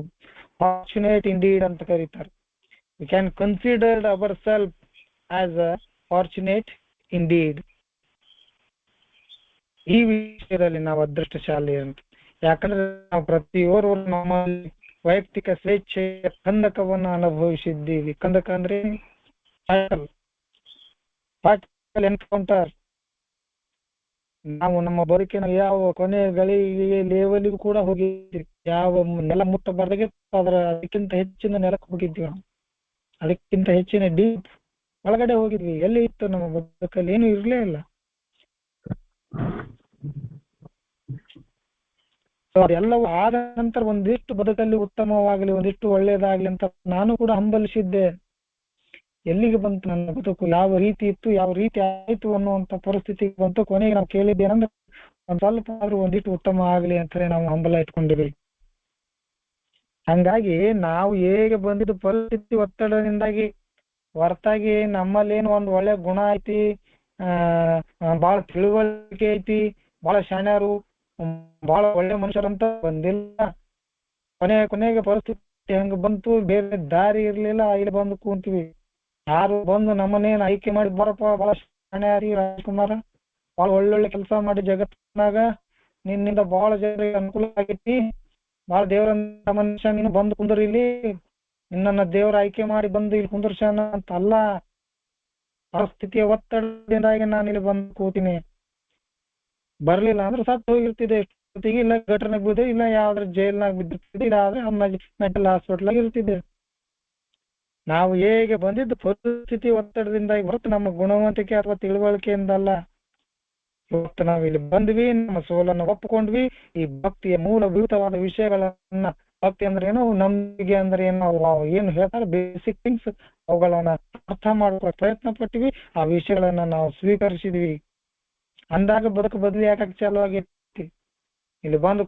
Speaker 1: ಫಾರ್ಚುನೇಟ್ ಇಂಡೀಡ್ ಅಂತ ಕರೀತಾರೆ. We can consider our self as a fortunate indeed. ಈ ವಿಷಯದಲ್ಲಿ ನಾವು ಅದೃಷ್ಟಶಾಲಿ ಅಂತ. ಯಾಕಂದ್ರೆ ನಾವು ಪ್ರತಿಯೊಬ್ಬರು ನಮ್ಮಲ್ಲಿ ವೈಯಕ್ತಿಕ ಸ್ವೇಚ್ಛೆಯ ಕಂದಕವನ್ನು ಅನುಭವಿಸಿದ್ದೀವಿ. ಕಂದಕ ಅಂದ್ರೆ ಎನ್ಕೌಂಟರ್. ನಾವು ನಮ್ಮ ಬದುಕಿನ ಯಾವ ಕೊನೆಯ ಗಳಿಗೆ ಲೆವೆಲ್ಗೂ ಕೂಡ ಹೋಗಿದ್ವಿ. ಯಾವ ನೆಲ ಮುಟ್ಟಬಾರ್ದಾಗೆ ಅದಕ್ಕಿಂತ ಹೆಚ್ಚಿನ ನೆಲಕ್ಕೆ ಹೋಗಿದ್ವಿ ನಾವು. ಅದಕ್ಕಿಂತ ಹೆಚ್ಚಿನ ಡೀಪ್ ಒಳಗಡೆ ಹೋಗಿದ್ವಿ. ಎಲ್ಲಿ ಇತ್ತು ನಮ್ಮ ಬದುಕಲ್ಲಿ? ಏನು ಇರ್ಲೇ ಇಲ್ಲ. ಅದೆಲ್ಲವೂ ಆದ ನಂತರ ಒಂದಿಷ್ಟು ಬದುಕಲ್ಲಿ ಉತ್ತಮವಾಗಲಿ, ಒಂದಿಷ್ಟು ಒಳ್ಳೇದಾಗ್ಲಿ ಅಂತ ನಾನು ಕೂಡ ಹಂಬಲಿಸಿದ್ದೆ. ಎಲ್ಲಿಗೆ ಬಂತು ನನ್ನ ಬದುಕು? ಯಾವ ರೀತಿ ಇತ್ತು, ಯಾವ ರೀತಿ ಆಯ್ತು ಅನ್ನುವಂತ ಪರಿಸ್ಥಿತಿಗೆ ಬಂತು. ಕೊನೆಗೆ ನಾವು ಕೇಳಿದ್ದೇನಂದ್ರೆ ಒಂದ್ ಸ್ವಲ್ಪ ಆದ್ರೂ ಒಂದಿಷ್ಟು ಉತ್ತಮ ಆಗ್ಲಿ ಅಂತ ನಾವು ಹಂಬಲ ಇಟ್ಕೊಂಡಿದ್ವಿ. ಹಂಗಾಗಿ ನಾವು ಹೇಗೆ ಬಂದಿದ್ದು ಪರಿಸ್ಥಿತಿ ಒತ್ತಡದಿಂದಾಗಿ ಹೊರತಾಗಿ ನಮ್ಮಲ್ಲೇನು ಒಂದ್ ಒಳ್ಳೆ ಗುಣ ಐತಿ, ಬಹಳ ತಿಳುವಳಿಕೆ ಐತಿ, ಬಹಳ ಶಾಣ್ಯರು, ಬಹಳ ಒಳ್ಳೆ ಮನುಷ್ಯರಂತ ಬಂದಿಲ್ಲ. ಕೊನೆಗೆ ಪರಿಸ್ಥಿತಿ ಹೆಂಗ ಬಂತು, ಬೇರೆ ದಾರಿ ಇರ್ಲಿಲ್ಲ, ಇಲ್ಲಿ ಬಂದು ಕೂಂತೀವಿ. ಯಾರು ಬಂದು ನಮ್ಮನ್ನೇನು ಆಯ್ಕೆ ಮಾಡಿ ಬರಪ್ಪ, ಬಹಳ ಶಾಣ್ಯಾರಿ ರಾಜ್ಕುಮಾರ, ಬಹಳ ಒಳ್ಳೊಳ್ಳೆ ಕೆಲಸ ಮಾಡಿ ಜಗತ್ತಿನಾಗ ನಿನ್ನಿಂದ ಬಹಳ ಜನರಿಗೆ ಅನುಕೂಲ ಆಗೈತಿ, ಬಹಳ ದೇವರಂತ ಮನುಷ್ಯ, ನೀನು ಬಂದು ಕುಂದ್ರಿ ಇಲ್ಲಿ ನಿನ್ನನ್ನ ದೇವರ ಆಯ್ಕೆ ಮಾಡಿ ಬಂದು ಇಲ್ಲಿ ಕುಂದರ್ಸ್ಯಾನ ಅಂತ ಅಲ್ಲ. ಪರಿಸ್ಥಿತಿಯ ಒತ್ತಡದಿಂದಾಗಿ ನಾನು ಇಲ್ಲಿ ಬಂದು ಕೂತೀನಿ. ಬರ್ಲಿಲ್ಲ ಅಂದ್ರೆ ಸತ್ತು ಹೋಗಿರ್ತಿದೆ ಜೊತೆಗೆ, ಇಲ್ಲ ಘಟನೆಗೆ ಬಿದ್ದೆ, ಇಲ್ಲ ಯಾವ್ದ್ರ ಜೈಲ್ನಾಗ ಬಿದ್ದಿರ್ತಿದೆ, ಇಲ್ಲ ಆದ್ರೆ ಮೆಂಟಲ್ ಹಾಸ್ಪಿಟಲ್ ಇರ್ತಿದೆ. ನಾವು ಹೇಗೆ ಬಂದಿದ್ದು ಪರಿಸ್ಥಿತಿ ಒತ್ತಡದಿಂದಾಗಿ ಹೊರತು ನಮ್ಮ ಗುಣವಂತಿಕೆ ಅಥವಾ ತಿಳುವಳಿಕೆಯಿಂದಲ್ಲ. ಇವತ್ತು ನಾವು ಇಲ್ಲಿ ಬಂದ್ವಿ, ನಮ್ಮ ಸೋಲನ್ನು ಒಪ್ಪಿಕೊಂಡ್ವಿ. ಈ ಭಕ್ತಿಯ ಮೂಲಭೂತವಾದ ವಿಷಯಗಳನ್ನ, ಭಕ್ತಿ ಅಂದ್ರೆ ಏನು, ನಂಬಿಕೆ ಅಂದ್ರೆ ಏನು, ಏನು ಹೇಳ್ತಾರೆ ಬೇಸಿಕ್ ಥಿಂಗ್ಸ್, ಅವುಗಳನ್ನ ಅರ್ಥ ಮಾಡ್ಕೊಳ್ಳೋ ಪ್ರಯತ್ನ ಪಟ್ಟಿವಿ. ಆ ವಿಷಯಗಳನ್ನ ನಾವು ಸ್ವೀಕರಿಸಿದ್ವಿ ಅಂದಾಗ ಬದುಕು ಬದಲಿ ಯಾಕೆ ಚಾಲು ಆಗೈತಿ. ಇಲ್ಲಿ ಬಂದು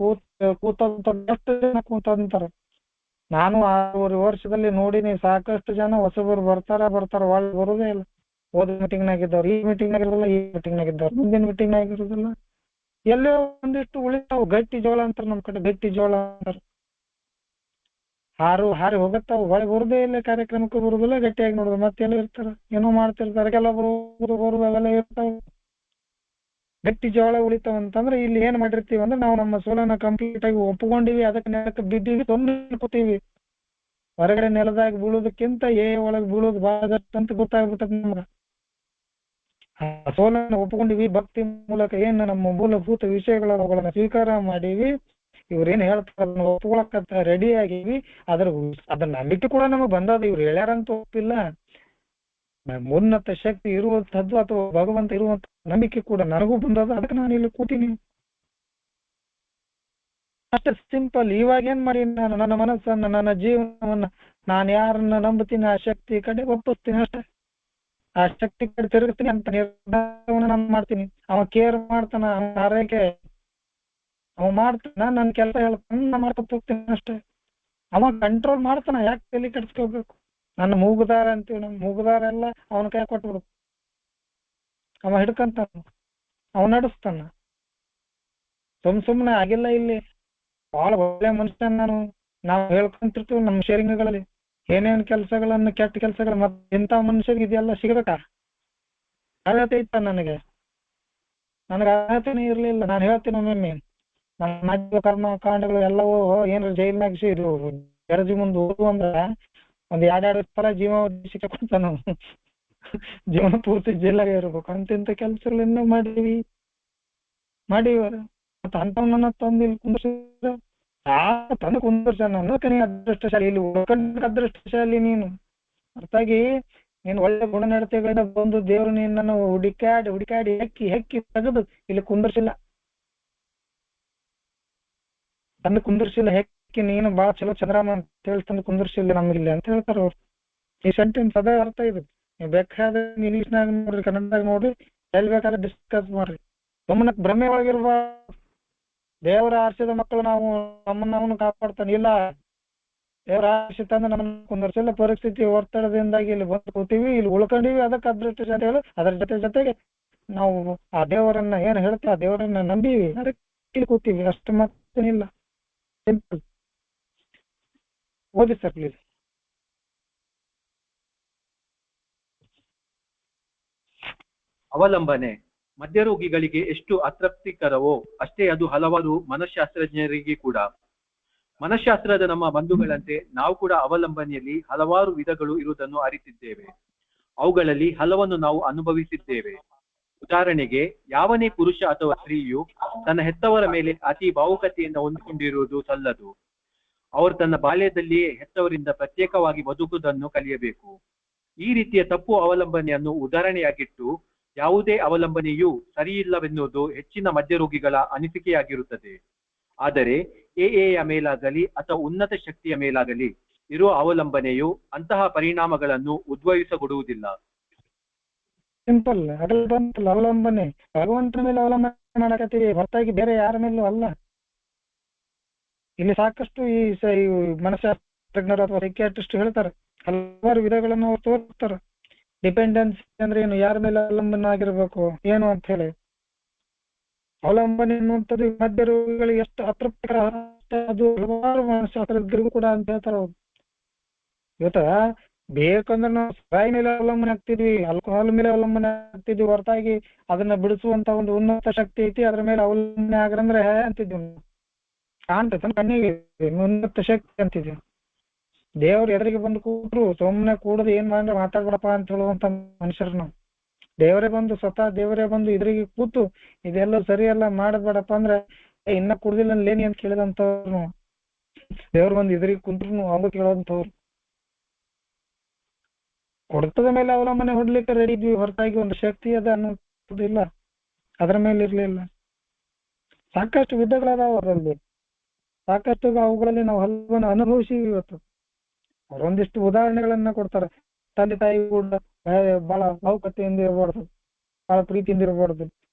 Speaker 1: ಎಷ್ಟು ಜನ ಕೂತಂತಾರ. ನಾನು 6 ವರ್ಷದಲ್ಲಿ ನೋಡಿನಿ, ಸಾಕಷ್ಟು ಜನ ಹೊಸಬರು ಬರ್ತಾರ ಒಳ್ಳೆ ಬರೋದೇ ಇಲ್ಲ. ಹೋದ ಮೀಟಿಂಗ್ನಾಗ ಇದ್ದವ್ರು ಈ ಮೀಟಿಂಗ್ನಾಗ ಇರೋದಿಲ್ಲ, ಈ ಮೀಟಿಂಗ್ನಾಗ ಇದ್ದವ್ರು ಮುಂದಿನ ಮೀಟಿಂಗ್ನಾಗ ಇರೋದಿಲ್ಲ. ಎಲ್ಲೋ ಒಂದಿಷ್ಟು ಉಳಿತಾವ್ ಗಟ್ಟಿ ಜೋಳ ಅಂತಾರ, ನಮ್ ಕಡೆ ಗಟ್ಟಿ ಜೋಳ ಅಂತಾರ. ಹಾರಿ ಹೋಗತ್ತಾವ, ಹೊಳೆ ಬರುದೇ ಇಲ್ಲ, ಕಾರ್ಯಕ್ರಮಕ್ಕೂ ಬರುದಿಲ್ಲ, ಗಟ್ಟಿಯಾಗಿ ನೋಡುದು, ಮತ್ತೆಲ್ಲ ಇರ್ತಾರ, ಏನೋ ಮಾಡ್ತಿರ್ತಾರೆ. ಕೆಲವೊಬ್ರು ಅವೆಲ್ಲ ಇರ್ತಾವ. ಗಟ್ಟಿ ಜೋಳ ಉಳಿತಾವ ಅಂತಂದ್ರೆ ಇಲ್ಲಿ ಏನ್ ಮಾಡಿರ್ತೀವಿ ಅಂದ್ರೆ, ನಾವು ನಮ್ಮ ಸೋಲನ್ನ ಕಂಪ್ಲೀಟ್ ಆಗಿ ಒಪ್ಕೊಂಡಿವಿ, ಅದಕ್ಕೆ ನೆಲಕ್ಕೆ ಬಿದ್ದೀವಿ, ತೊಂದ್ಕೊತೀವಿ. ಹೊರಗಡೆ ನೆಲದಾಗ ಬೀಳೋದಕ್ಕಿಂತ ಒಳಗೆ ಬೀಳೋದು ಬಹಳ ಅಂತ ಗೊತ್ತಾಗ್ಬಿಟ್ಟದ ನಮ್ಗ. ಆ ಸೋಲನ್ನ ಒಪ್ಕೊಂಡಿವಿ, ಭಕ್ತಿ ಮೂಲಕ ಏನ್ ನಮ್ಮ ಮೂಲಭೂತ ವಿಷಯಗಳನ್ನ ಸ್ವೀಕಾರ ಮಾಡೀವಿ. ಇವ್ರೇನ್ ಹೇಳ್ತಾರ ಅದನ್ನ ಒಪ್ಕೊಳಕ ರೆಡಿ ಆಗಿವಿ. ಅದ್ರ ನಂಬಿಕೆ ಕೂಡ ನಮಗ್ ಬಂದದ. ಇವ್ರು ಹೇಳ್ಯಾರಂತ ಒಪ್ಪಿಲ್ಲ, ಉನ್ನತ ಶಕ್ತಿ ಇರುವಂತದ್ದು ಅಥವಾ ಭಗವಂತ ಇರುವಂತ ನಂಬಿಕೆ ಕೂಡ ನನಗೂ ಬಂದದ. ಅದಕ್ಕೆ ನಾನು ಇಲ್ಲಿ ಕೂತೀನಿ. ಅಷ್ಟೇ ಸಿಂಪಲ್. ಇವಾಗ ಏನ್ ಮಾಡಿ, ನಾನು ನನ್ನ ಮನಸ್ಸನ್ನ, ನನ್ನ ಜೀವನವನ್ನ, ನಾನು ಯಾರನ್ನ ನಂಬುತ್ತೀನಿ ಆ ಶಕ್ತಿ ಕಡೆ ಒಪ್ಪಿಸ್ತೀನಿ ಅಷ್ಟೇ. ಆ ಶಕ್ತಿ ಕಡೆ ತಿರುಗಿಸ್ತೀನಿ ಅಂತ ನಿರ್ಧಾರವನ್ನ ನಾನು ಮಾಡ್ತೀನಿ. ಅವ ಕೇರ್ ಮಾಡ್ತಾನ, ಅವನ ಆರೈಕೆ ಅವ ಮಾಡ್ತಾನ, ನನ್ನ ಕೆಲಸ ಹೇಳ್ತಾನ, ನಾ ಮಾಡ್ಕೊತ ಹೋಗ್ತೀನಿ ಅಷ್ಟೇ. ಅವ ಕಂಟ್ರೋಲ್ ಮಾಡ್ತಾನ, ಯಾಕೆ ತಲೆ ಕೆಡಿಸ್ಕೋಬೇಕು. ನನ್ನ ಮೂಗುದಾರ ಅಂತೀವಿ, ನಮ್ಮ ಮೂಗುದಾರ ಎಲ್ಲ ಅವನ ಕೈ ಕೊಟ್ಬಿಡು. ಅವ ಹಿಡ್ಕಂತಾನ, ಅವ ನಡೆಸ್ತಾನ. ಸುಮ್ನೆ ಆಗಿಲ್ಲ. ಇಲ್ಲಿ ಬಹಳ ಒಳ್ಳೆ ಮನುಷ್ಯ ನಾವು ಹೇಳ್ಕೊಂತಿರ್ತೀವಿ ನಮ್ಮ ಶೇರಿಂಗ್ಗಳಲ್ಲಿ ಏನೇನ್ ಕೆಲಸಗಳನ್ನ, ಕೆಟ್ಟ ಕೆಲಸಗಳು. ಮತ್ತೆ ಇಂಥ ಮನುಷ್ಯರಿಗೆ ಇದೆಲ್ಲ ಸಿಗ್ಬೇಕಾ? ಅರ್ಹತೆ ಇತ್ತ ನನಗೆ ಅರ್ಹತೆನೇ ಇರ್ಲಿಲ್ಲ. ನಾನು ಹೇಳ್ತೀನಿ ಒಮ್ಮೊಮ್ಮೆ, ನನ್ನ ಕರ್ಮ ಕಾಂಡಗಳು ಎಲ್ಲವೂ ಏನಾರ ಜೈಲ್ನಾಗ ಜರಜಿ ಮುಂದೆ ಓದು ಅಂದ್ರ ಒಂದ್ 2 ಸಲ ಜೀವ ಶಿಕ್ಷೆ ಕೊಡ್ತಾನ. ಜೀವನ ಪೂರ್ತಿ ಜೈಲಾಗ ಇರ್ಬೇಕು ಅಂತಿಂತ ಕೆಲಸಗಳನ್ನ ಮಾಡೀವಿ. ಮತ್ತ ಅಂತವನ್ನ ತಂದು ಇಲ್ಲಿ ಕುಂದ್ರಿಸಿದ್ರೆ ತಂದು ಕುಂದರ್ಸ. ಅನ್ನೋಕೆ ನೀ ಅದೃಷ್ಟಶಾಲಿ, ಇಲ್ಲಿ ಉಳ್ಕೊಂಡ ಅದೃಷ್ಟಶಾಲಿ ನೀನು. ಅರ್ಥಾಗಿ ನೀನು ಒಳ್ಳೆ ಗುಣನಡತೆಗಳಿಂದ ಬಂದು ದೇವ್ರು ನಿನ್ನನ್ನು ಹುಡುಕಾಡಿ ಹೆಕ್ಕಿ ತೆಗೆದು ಇಲ್ಲಿ ಕುಂದರ್ಸಿಲ್ಲ, ತಂದು ಕುಂದರ್ಸಿಲ್ಲ, ಹೆಕ್ಕಿ ನೀನು ಬಾಳ ಚಲೋ ಚಂದ್ರಮ್ಮ ಅಂತ ಹೇಳಿ ತಂದು ಕುಂದರ್ಸಿಲ್ಲ ನಮಗಿಲ್ಲ ಅಂತ ಹೇಳ್ತಾರ ಅವ್ರು. ಈ ಸೆಂಟೆನ್ಸ್ ಅದೇ ಅರ್ಥ ಇದು. ನೀವು ಬೇಕಾದ್ರೆ ಇಂಗ್ಲೀಷ್ನಾಗ ನೋಡ್ರಿ, ಕನ್ನಡದಾಗ ನೋಡ್ರಿ, ಎಲ್ಲಿ ಬೇಕಾದ್ರೆ ಡಿಸ್ಕಸ್ ಮಾಡ್ರಿ. ಸುಮ್ಮನೆ ಭ್ರಮೆ ಒಳಗಿರ್ಬಾರ್ದು. ದೇವರ ಆರಿಸಿದ ಮಕ್ಕಳು ನಾವು, ನಮ್ಮನ್ನ ಕಾಪಾಡ್ತಾನೆ. ಇಲ್ಲ, ದೇವರ ಆರಿಸಿತ ಅಂದ್ರೆ ನಮ್ಮನ್ನ ಕುಂದರ್ಸಿಲ್ಲ. ಪರಿಸ್ಥಿತಿ ಒತ್ತಡದಿಂದಾಗಿ ಇಲ್ಲಿ ಬಂದು ಕೂತೀವಿ, ಇಲ್ಲಿ ಉಳ್ಕೊಂಡಿವಿ. ಅದಕ್ಕೆ ಅದೃಷ್ಟ ಹೇಳು. ಅದರ ಜೊತೆಗೆ ನಾವು ಆ ದೇವರನ್ನ ಏನ್ ಹೇಳ್ತೀವಿ, ಆ ದೇವರನ್ನ ನಂಬೀವಿ, ಅದಕ್ಕೆ ಇಲ್ಲಿ ಕೂತೀವಿ ಅಷ್ಟು. ಮತ್ತೇನಿಲ್ಲ, ಸಿಂಪಲ್. ಓದಿ ಸರ್ ಪ್ಲೀಸ್.
Speaker 2: ಅವಲಂಬನೆ ಮದ್ಯರೋಗಿಗಳಿಗೆ ಎಷ್ಟು ಅತೃಪ್ತಿಕರವೋ ಅಷ್ಟೇ ಅದು ಹಲವಾರು ಮನಃಶಾಸ್ತ್ರಜ್ಞರಿಗೆ ಕೂಡ. ಮನಃಶಾಸ್ತ್ರದ ನಮ್ಮ ಬಂಧುಗಳಂತೆ ನಾವು ಕೂಡ ಅವಲಂಬನೆಯಲ್ಲಿ ಹಲವಾರು ವಿಧಗಳು ಇರುವುದನ್ನು ಅರಿತಿದ್ದೇವೆ. ಅವುಗಳಲ್ಲಿ ಹಲವನ್ನು ನಾವು ಅನುಭವಿಸಿದ್ದೇವೆ. ಉದಾಹರಣೆಗೆ, ಯಾವನೇ ಪುರುಷ ಅಥವಾ ಸ್ತ್ರೀಯು ತನ್ನ ಹೆತ್ತವರ ಮೇಲೆ ಅತಿ ಭಾವುಕತೆಯಿಂದ ಹೊಂದಿಕೊಂಡಿರುವುದು ಸಲ್ಲದು. ಅವರು ತನ್ನ ಬಾಲ್ಯದಲ್ಲಿಯೇ ಹೆತ್ತವರಿಂದ ಪ್ರತ್ಯೇಕವಾಗಿ ಬದುಕುವುದನ್ನು ಕಲಿಯಬೇಕು. ಈ ರೀತಿಯ ತಪ್ಪು ಅವಲಂಬನೆಯನ್ನು ಉದಾಹರಣೆಯಾಗಿಟ್ಟು ಯಾವುದೇ ಅವಲಂಬನೆಯೂ ಸರಿಯಿಲ್ಲವೆನ್ನುವುದು ಹೆಚ್ಚಿನ ಮದ್ಯರೋಗಿಗಳ ಅನಿಸಿಕೆಯಾಗಿರುತ್ತದೆ. ಆದರೆ ಎಎಯ ಮೇಲಾಗಲಿ ಅಥವಾ ಉನ್ನತ ಶಕ್ತಿಯ ಮೇಲಾಗಲಿ ಇರುವ ಅವಲಂಬನೆಯು ಅಂತಹ ಪರಿಣಾಮಗಳನ್ನು ಉದ್ಭವಿಸಗೊಡುವುದಿಲ್ಲ.
Speaker 1: ಸಿಂಪಲ್. ಅವಲಂಬನೆ ಭಗವಂತನ ಮೇಲೆ ಅವಲಂಬನೆ ಮಾಡಕತ್ತೀವಿ, ಹೊರತಾಗಿ ಬೇರೆ ಯಾರ ಮೇಲೂ ಅಲ್ಲ. ಇಲ್ಲಿ ಸಾಕಷ್ಟು ಈ ಮನಃಶಾಸ್ತ್ರಜ್ಞರು ಅಥವಾ ಸೈಕಿಯಾಟ್ರಿಸ್ಟ್ ಹೇಳ್ತಾರೆ, ಹಲವಾರು ವಿಧಗಳನ್ನು ಅವ್ರು ತೋರಿಸ್ತಾರ. ಡಿಪೆಂಡೆನ್ಸಿ ಅಂದ್ರೆ ಏನು, ಯಾರ ಮೇಲೆ ಅವಲಂಬನೆ ಆಗಿರ್ಬೇಕು ಏನು ಅಂತ ಹೇಳಿ. ಅವಲಂಬನೆ ಅನ್ನುವಂಥದ್ದು ಮಧ್ಯ ರೋಗಿಗಳಿಗೆ ಎಷ್ಟು ಅತೃಪ್ತಿಕರ, ಅದು ಹಲವಾರು ಮನಃಶಾಸ್ತ್ರಜ್ಞರಿಗೂ ಕೂಡ ಅಂತ ಹೇಳ್ತಾರ ಅವ್ರು. ಇವತ್ತ ಬೇಕಂದ್ರೆ ನಾವು ಸಾಯಿ ಮೇಲೆ ಅವಲಂಬನೆ ಆಗ್ತಿದ್ವಿ, ಆಲ್ಕೋಹಾಲ್ ಮೇಲೆ ಅವಲಂಬನೆ ಆಗ್ತಿದ್ವಿ, ಹೊರತಾಗಿ ಅದನ್ನ ಬಿಡಿಸುವಂತ ಒಂದು ಉನ್ನತ ಶಕ್ತಿ ಐತಿ, ಅದ್ರ ಮೇಲೆ ಅವಲಂಬನೆ ಆಗ್ರಂದ್ರೆ ಅಂತಿದ್ವಿ. ಕಾಣ್ತೈತೆ ಕಣ್ಣಿಗೆ ಉನ್ನತ ಶಕ್ತಿ ಅಂತಿದ್ವಿ. ದೇವ್ರ ಎದುರಿಗೆ ಬಂದು ಕೂತ್ರು ಸುಮ್ಮನೆ ಕೂಡದು ಏನ್ ಮಾಡ್ರೆ ಮಾತಾಡ್ಬಿಡಪ್ಪ ಅಂತ ಹೇಳುವಂತ ಮನುಷ್ಯರು ನಾವು. ದೇವರೇ ಬಂದು ಸ್ವತಃ ದೇವರೇ ಬಂದು ಎದುರಿಗೆ ಕೂತು ಇದೆಲ್ಲ ಸರಿಯಲ್ಲ ಮಾಡಬೇಡಪ್ಪ ಅಂದ್ರೆ ಇನ್ನ ಕುಡ್ದಿಲ್ಲ ಲೇನಿ ಅಂತ ಕೇಳಿದಂತವ್ರು. ದೇವ್ರು ಬಂದು ಎದುರಿಗೆ ಕುಂತ್ರು ಅವ್ರು ಕೇಳೋಂಥವ್ರು. ಕೊಡ್ತದ ಮೇಲೆ ಅವಲಂಬನೆ ಹೊಡ್ಲಿಕ್ಕೆ ರೆಡಿ ಇದ್ವಿ ಹೊರತಾಗಿ ಒಂದು ಶಕ್ತಿ ಅದ ಅನ್ನೋದಿಲ್ಲ, ಅದ್ರ ಮೇಲೆ ಇರ್ಲಿಲ್ಲ. ಸಾಕಷ್ಟು ವಿಧಗಳದಾವ ಅವರಲ್ಲಿ, ಸಾಕಷ್ಟು ಅವುಗಳಲ್ಲಿ ನಾವು ಹಲವನ್ನು ಅನುಭವಿಸಿವಿ ಇವತ್ತು. ಅವರೊಂದಿಷ್ಟು ಉದಾಹರಣೆಗಳನ್ನ ಕೊಡ್ತಾರೆ. ತಂದೆ ತಾಯಿ ಕೂಡ ಬಹಳ ಭಾವುಕತೆಯಿಂದ ಇರಬಾರ್ದು, ಬಹಳ ಪ್ರೀತಿಯಿಂದ ಇರಬಾರ್ದು,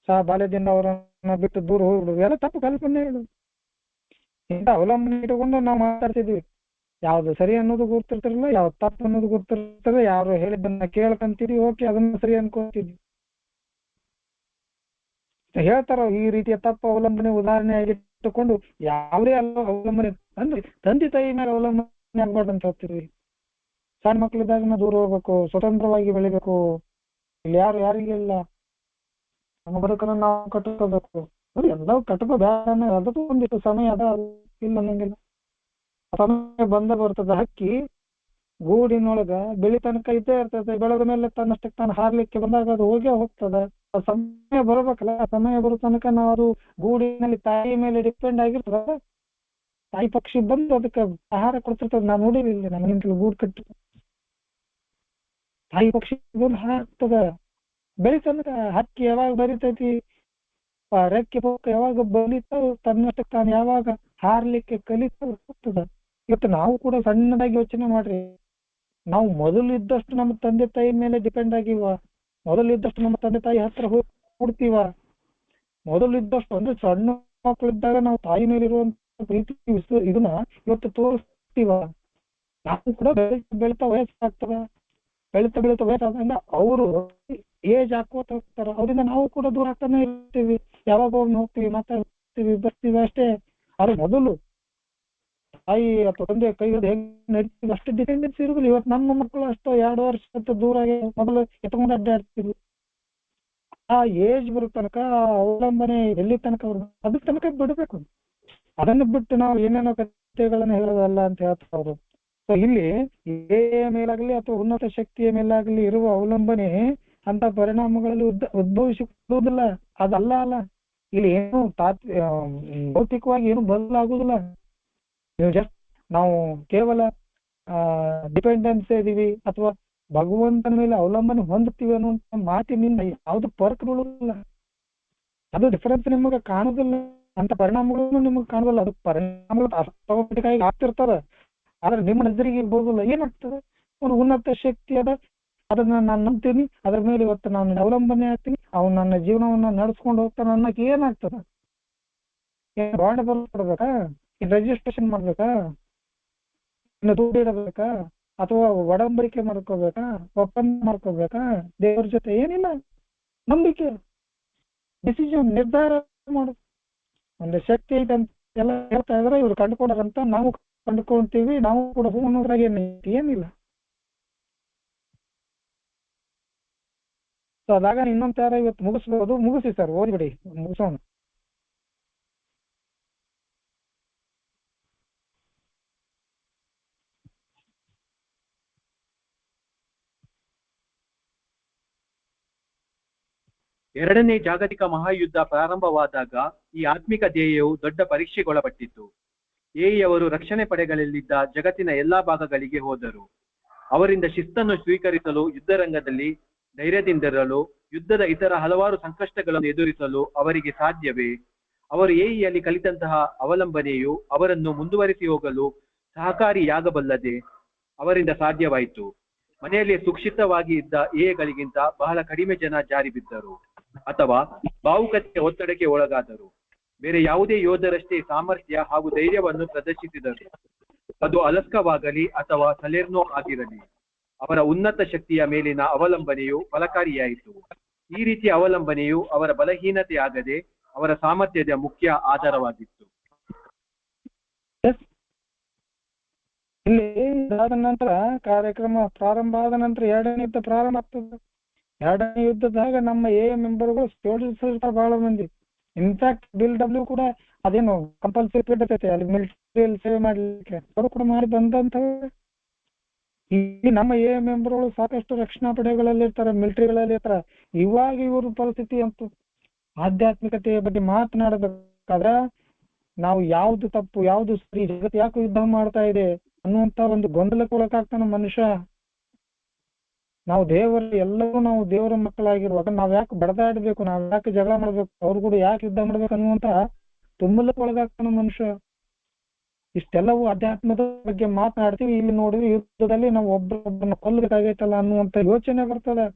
Speaker 1: ಬಾಲ್ಯದಿಂದ ಅವರನ್ನ ಬಿಟ್ಟು ದೂರ ಹೋಗ್ಬಿಡುದು, ಎಲ್ಲ ತಪ್ಪು ಕಲ್ಪನೆಗಳು. ಇಂಥ ಅವಲಂಬನೆ ಇಟ್ಟುಕೊಂಡು ನಾವು ಮಾತಾಡ್ತಿದ್ವಿ. ಯಾವ್ದು ಸರಿ ಅನ್ನೋದು ಗೊತ್ತಿರ್ತಿರಲ್ಲ, ಯಾವ್ದು ತಪ್ಪು ಅನ್ನೋದು ಗೊತ್ತಿರ್ತಾರೆ. ಯಾರು ಹೇಳಿದ್ದನ್ನ ಕೇಳ್ಕಂತೀವಿ, ಓಕೆ ಅದನ್ನ ಸರಿ ಅನ್ಕೋತಿದ್ವಿ. ಹೇಳ್ತಾರ ಈ ರೀತಿಯ ತಪ್ಪು ಅವಲಂಬನೆ ಉದಾಹರಣೆ ಆಗಿಟ್ಟುಕೊಂಡು ಯಾವುದೇ ಅವಲಂಬನೆ ಅಂದ್ರೆ ತಂದೆ ತಾಯಿ ಮೇಲೆ ಅವಲಂಬನೆ ಆಗ್ಬಾರ್ದು ಅಂತ ಹೇಳ್ತೀವಿ. ಸಣ್ಣ ಮಕ್ಕಳಿದ್ದಾಗ ದೂರ ಹೋಗ್ಬೇಕು, ಸ್ವತಂತ್ರವಾಗಿ ಬೆಳಿಬೇಕು, ಇಲ್ಲಿ ಯಾರು ಯಾರಿಗಿಲ್ಲ, ನಮ್ಮ ಬದುಕನ್ನು ನಾವು ಕಟ್ಕೋಬೇಕು. ಎಲ್ಲವೂ ಕಟ್ಕೋ ಬೇಡ, ಅದಕ್ಕೂ ಒಂದಿಷ್ಟು ಸಮಯ ಅದ, ಇಲ್ಲ ಅನ್ನಂಗಿಲ್ಲ. ಸಮಯ ಬಂದ ಬರ್ತದ. ಹಕ್ಕಿ ಗೂಡಿನೊಳಗ ಬೆಳಿ ತನಕ ಇದ್ದೇ ಇರ್ತದೆ, ಬೆಳೆದ ಮೇಲೆ ತನ್ನಷ್ಟಕ್ಕೆ ತಾನು ಹಾರ್ಲಿಕ್ಕೆ ಬಂದಾಗ ಅದು ಹೋಗೇ ಹೋಗ್ತದ. ಸಮಯ ಬರ್ಬೇಕಲ್ಲ, ಸಮಯ ಬರೋ ತನಕ ನಾವು ಅದು ಗೂಡಿನಲ್ಲಿ ತಾಯಿ ಮೇಲೆ ಡಿಪೆಂಡ್ ಆಗಿರ್ತದ. ತಾಯಿ ಪಕ್ಷಿ ಬಂದು ಅದಕ್ಕೆ ಆಹಾರ ಕೊಡ್ತಿರ್ತದ. ನಾವು ನೋಡಿಲ್ಲ, ನಮಗಿಂತಲೂ ಗೂಡು ಕಟ್ಟಿ ತಾಯಿ ಪಕ್ಷಿ ಬಂದು ಹಾಕ್ತದ. ಬೆಳಿ ತನಕ ಹಕ್ಕಿ ಯಾವಾಗ ಬರಿತೈತಿ, ರೆಕ್ಕೆ ಪಕ್ಕ ಯಾವಾಗ ಬಲಿತಾವ, ತನ್ನಷ್ಟಕ್ಕೆ ತಾನು ಯಾವಾಗ ಹಾರ್ಲಿಕ್ಕೆ ಕಲಿತಾವ ಹೋಗ್ತದ. ಇವತ್ತು ನಾವು ಕೂಡ ಸಣ್ಣದಾಗಿ ಯೋಚನೆ ಮಾಡ್ರಿ, ನಾವು ಮೊದಲು ಇದ್ದಷ್ಟು ನಮ್ಮ ತಂದೆ ತಾಯಿ ಮೇಲೆ ಡಿಪೆಂಡ್ ಆಗಿವ, ಮೊದಲು ಇದ್ದಷ್ಟು ನಮ್ಮ ತಂದೆ ತಾಯಿ ಹತ್ರ ಹೋಗಿ ಕೊಡ್ತೀವ, ಮೊದಲು ಇದ್ದಷ್ಟು ಅಂದ್ರೆ ಸಣ್ಣ ಮಕ್ಕಳಿದ್ದಾಗ ನಾವು ತಾಯಿ ಮೇಲೆ ಇರುವಂತ ಪ್ರೀತಿ ಇದನ್ನ ಇವತ್ತು ತೋರಿಸ್ತೀವ. ನಾವು ಕೂಡ ಬೆಳಿತಾ ವಯಸ್ಸಾಗ್ತದ, ಬೆಳಿತಾ ವಯಸ್ಸಾದಂಗ ಅವರು ಏಜ್ ಹಾಕೋತ ಹೋಗ್ತಾರ, ಅವರಿಂದ ನಾವು ಕೂಡ ದೂರ ಆಗ್ತಾನೆ ಇರ್ತೀವಿ. ಯಾವಾಗ ಒಮ್ಮೆ ಹೋಗ್ತೀವಿ, ಮಾತಾಡ್ತೀವಿ, ಬರ್ತೀವಿ ಅಷ್ಟೇ. ಅವ್ರು ಮೊದಲು ತಾಯಿ ಅಥವಾ ತಂದೆ ಕೈ ಹಿಡಿದು ಹೆಂಗ್ ನಡೀತೀವಿ ಅಷ್ಟು ಡಿಪೆಂಡೆನ್ಸಿ ಇರುದಿಲ್ಲ. ಇವತ್ತು ನಮ್ಮ ಮಕ್ಕಳು ಅಷ್ಟು 2 ವರ್ಷ ದೂರ ಮೊದಲು ಎತ್ಕೊಂಡು ಅಡ್ಡಾಡ್ತೀವಿ. ಆ ಏಜ್ ಬರೋ ತನಕ ಅವಲಂಬನೆ ಎಲ್ಲಿ ತನಕ ಅದ್ರ ತನಕ ಬಿಡ್ಬೇಕು. ಅದನ್ನು ಬಿಟ್ಟು ನಾವು ಏನೇನೋ ಕಥೆಗಳನ್ನ ಹೇಳೋದಲ್ಲ ಅಂತ ಹೇಳ್ತಾರೆ ಅವರು. ಸೊ ಇಲ್ಲಿ ಮೇಲಾಗ್ಲಿ ಅಥವಾ ಉನ್ನತ ಶಕ್ತಿಯ ಮೇಲಾಗ್ಲಿ ಇರುವ ಅವಲಂಬನೆ ಅಂತ ಪರಿಣಾಮಗಳಲ್ಲಿ ಉದ್ಭವಿಸಿಕೊಳ್ಳುವುದಿಲ್ಲ. ಅದಲ್ಲ ಅಲ್ಲ, ಇಲ್ಲಿ ಏನು ಭೌತಿಕವಾಗಿ ಏನು ಬದಲಾಗುವುದಿಲ್ಲ. ನೀವು ಜಸ್ಟ್ ನಾವು ಕೇವಲ ಡಿಪೆಂಡೆನ್ಸ್ ಇದೀವಿ ಅಥವಾ ಭಗವಂತನ ಮೇಲೆ ಅವಲಂಬನೆ ಹೊಂದುತ್ತೀವಿ ಅನ್ನುವಂತ ಮಾತಿನಿಂದ ಯಾವ್ದು ಫರ್ಕ್ ಬೀಳುವುದಿಲ್ಲ. ಅದು ಡಿಫರೆನ್ಸ್ ನಿಮಗೆ ಕಾಣುದಿಲ್ಲ, ಅಂತ ಪರಿಣಾಮಗಳನ್ನು ನಿಮಗೆ ಕಾಣುದಿಲ್ಲ. ಅದು ಪರಿಣಾಮಗಳು ಆಟೋಮೆಟಿಕ್ ಆಗ್ತಿರ್ತಾರ, ಆದ್ರೆ ನಿಮ್ಮ ನಜರಿಗೆ ಇರ್ಬೋದಿಲ್ಲ. ಏನಾಗ್ತದೆ, ಒಂದು ಉನ್ನತ ಶಕ್ತಿ ಅದ, ಅದನ್ನ ನಾನು ನಂಬ್ತೀನಿ, ಅದ್ರ ಮೇಲೆ ಇವತ್ತು ನಾನು ಅವಲಂಬನೆ ಆಗ್ತೀನಿ, ಅವ್ನು ನನ್ನ ಜೀವನವನ್ನ ನಡೆಸ್ಕೊಂಡು ಹೋಗ್ತಾನೆ ಅನ್ನಕ್ಕೆ ಏನಾಗ್ತದ? ಏನು ಬಾಂಡ್ ಬರ್ಬೇಕಾ, ಇನ್ ರಿಜಿಸ್ಟ್ರೇಷನ್ ಮಾಡ್ಬೇಕಾ, ಇನ್ನು ದುಡ್ಡು ಇಡಬೇಕಾ, ಅಥವಾ ಒಡಂಬಡಿಕೆ ಮಾಡ್ಕೋಬೇಕಾ, ಒಪ್ಪಂದ ಮಾಡ್ಕೋಬೇಕಾ ದೇವ್ರ ಜೊತೆ? ಏನಿಲ್ಲ, ನಂಬಿಕೆ, ಡಿಸಿಷನ್, ನಿರ್ಧಾರ ಮಾಡು. ಒಂದು ಶಕ್ತಿ ಐತೆ ಅಂತ ಎಲ್ಲ ಹೇಳ್ತಾ ಇದ್ರೆ ಇವ್ರು ಕಂಡುಕೊಂಡ್ರಂತ ನಾವು ಕಂಡುಕೊಂತೀವಿ, ನಾವು ಕೂಡ ಹೂ ಅನ್ನೋದ್ರಾಗ ಏನಿಲ್ಲ. ಸೊ ಅದಾಗ ಇನ್ನೊಂದು ತರ ಇವತ್ತು ಮುಗಿಸ್ಬೋದು. ಮುಗಿಸಿ ಸರ್, ಓದ್ಬಿಡಿ, ಮುಗಿಸೋಣ.
Speaker 2: ಎರಡನೇ ಜಾಗತಿಕ ಮಹಾಯುದ್ಧ ಪ್ರಾರಂಭವಾದಾಗ ಈ ಆತ್ಮಿಕ ಧ್ಯೇಯವು ದೊಡ್ಡ ಪರೀಕ್ಷೆಗೊಳಪಟ್ಟಿತು. ಎಇಯವರು ರಕ್ಷಣೆ ಪಡೆಗಳಲ್ಲಿದ್ದ ಜಗತ್ತಿನ ಎಲ್ಲಾ ಭಾಗಗಳಿಗೆ ಹೋದರು. ಅವರಿಂದ ಶಿಸ್ತನ್ನು ಸ್ವೀಕರಿಸಲು, ಯುದ್ಧರಂಗದಲ್ಲಿ ಧೈರ್ಯದಿಂದಿರಲು, ಯುದ್ಧದ ಇತರ ಹಲವಾರು ಸಂಕಷ್ಟಗಳನ್ನು ಎದುರಿಸಲು ಅವರಿಗೆ ಸಾಧ್ಯವೇ? ಅವರು ಎಇಯಲ್ಲಿ ಕಲಿತಂತಹ ಅವಲಂಬನೆಯು ಅವರನ್ನು ಮುಂದುವರಿಸಿ ಹೋಗಲು ಸಹಕಾರಿಯಾಗಬಲ್ಲದೆ? ಅವರಿಂದ ಸಾಧ್ಯವಾಯಿತು. ಮನೆಯಲ್ಲಿ ಸುಕ್ಷಿತವಾಗಿ ಇದ್ದ ಎಗಳಿಗಿಂತ ಬಹಳ ಕಡಿಮೆ ಜನ ಜಾರಿ ಬಿದ್ದರು ಅಥವಾ ಭಾವುಕತೆಯ ಒತ್ತಡಕ್ಕೆ ಒಳಗಾದರು. ಬೇರೆ ಯಾವುದೇ ಯೋಧರಷ್ಟೇ ಸಾಮರ್ಥ್ಯ ಹಾಗೂ ಧೈರ್ಯವನ್ನು ಪ್ರದರ್ಶಿಸಿದರು. ಅದು ಅಲಸ್ಕವಾಗಲಿ ಅಥವಾ ಸಲೆರ್ನೋ ಆಗಿರಲಿ, ಅವರ ಉನ್ನತ ಶಕ್ತಿಯ ಮೇಲಿನ ಅವಲಂಬನೆಯು ಫಲಕಾರಿಯಾಯಿತು. ಈ ರೀತಿಯ ಅವಲಂಬನೆಯು ಅವರ ಬಲಹೀನತೆ ಆಗದೆ ಅವರ ಸಾಮರ್ಥ್ಯದ ಮುಖ್ಯ ಆಧಾರವಾಗಿತ್ತು.
Speaker 1: ಇಲ್ಲಿ ಇದಾದ ನಂತರ ಕಾರ್ಯಕ್ರಮ ಪ್ರಾರಂಭ ಆದ ನಂತರ ಎರಡನೇ ಯುದ್ಧ ಪ್ರಾರಂಭ ಆಗ್ತದೆ. ಎರಡನೇ ಯುದ್ಧದಾಗ ನಮ್ಮ ಮೆಂಬರ್ಗಳು ಸೋಲ್ಜರ್ಸ್ ಬಹಳ ಮಂದಿ. ಇನ್ಫ್ಯಾಕ್ಟ್ BLW ಕೂಡ ಅದೇನು ಕಂಪಲ್ಸರಿ ಇರ್ತೈತೆ ಅಲ್ಲಿ ಮಿಲಿಟರಿಯಲ್ಲಿ ಸೇವೆ ಮಾಡ್ಲಿಕ್ಕೆ, ಅವರು ಕೂಡ ಮಾಡಿ ಬಂದಂತವ್ರೆ. ಇಲ್ಲಿ ನಮ್ಮ ಎ ಮೆಂಬರ್ಗಳು ಸಾಕಷ್ಟು ರಕ್ಷಣಾ ಪಡೆಗಳಲ್ಲಿ ಇರ್ತಾರೆ, ಮಿಲಿಟರಿಗಳಲ್ಲಿ ಇರ್ತಾರೆ. ಇವಾಗ ಇವ್ರ ಪರಿಸ್ಥಿತಿ ಅಂತೂ ಆಧ್ಯಾತ್ಮಿಕತೆಯ ಬಗ್ಗೆ ಮಾತನಾಡಬೇಕಾದ್ರೆ ನಾವು ಯಾವ್ದು ತಪ್ಪು ಯಾವ್ದು ಸರಿ, ಜಗತ್ತು ಯಾಕೆ ಯುದ್ಧ ಮಾಡ್ತಾ ಇದೆ ಅನ್ನುವಂತ ಒಂದು ಗೊಂದಲಕ್ಕೆ ಒಳಗಾಗ್ತಾನ ಮನುಷ್ಯ. ನಾವು ಎಲ್ಲರೂ ನಾವು ದೇವರ ಮಕ್ಕಳಾಗಿರುವಾಗ ನಾವ್ ಯಾಕೆ ಬಡದಾಡ್ಬೇಕು, ನಾವ್ ಯಾಕೆ ಜಗಳ ಮಾಡ್ಬೇಕು, ಅವ್ರು ಕೂಡ ಯಾಕೆ ಯುದ್ಧ ಮಾಡ್ಬೇಕು ಅನ್ನುವಂತ ತುಂಬಲಕ್ಕೆ ಒಳಗಾಗ್ತಾನ ಮನುಷ್ಯ. ಇಷ್ಟೆಲ್ಲವೂ ಅಧ್ಯಾತ್ಮದ ಬಗ್ಗೆ ಮಾತನಾಡ್ತೀವಿ, ಇಲ್ಲಿ ನೋಡಿದ್ವಿ ಯುದ್ಧದಲ್ಲಿ ನಾವು ಒಬ್ಬರನ್ನ ಕೊಲ್ಲಬೇಕಾಗೈತಲ್ಲ ಅನ್ನುವಂತ ಯೋಚನೆ ಬರ್ತದೆ.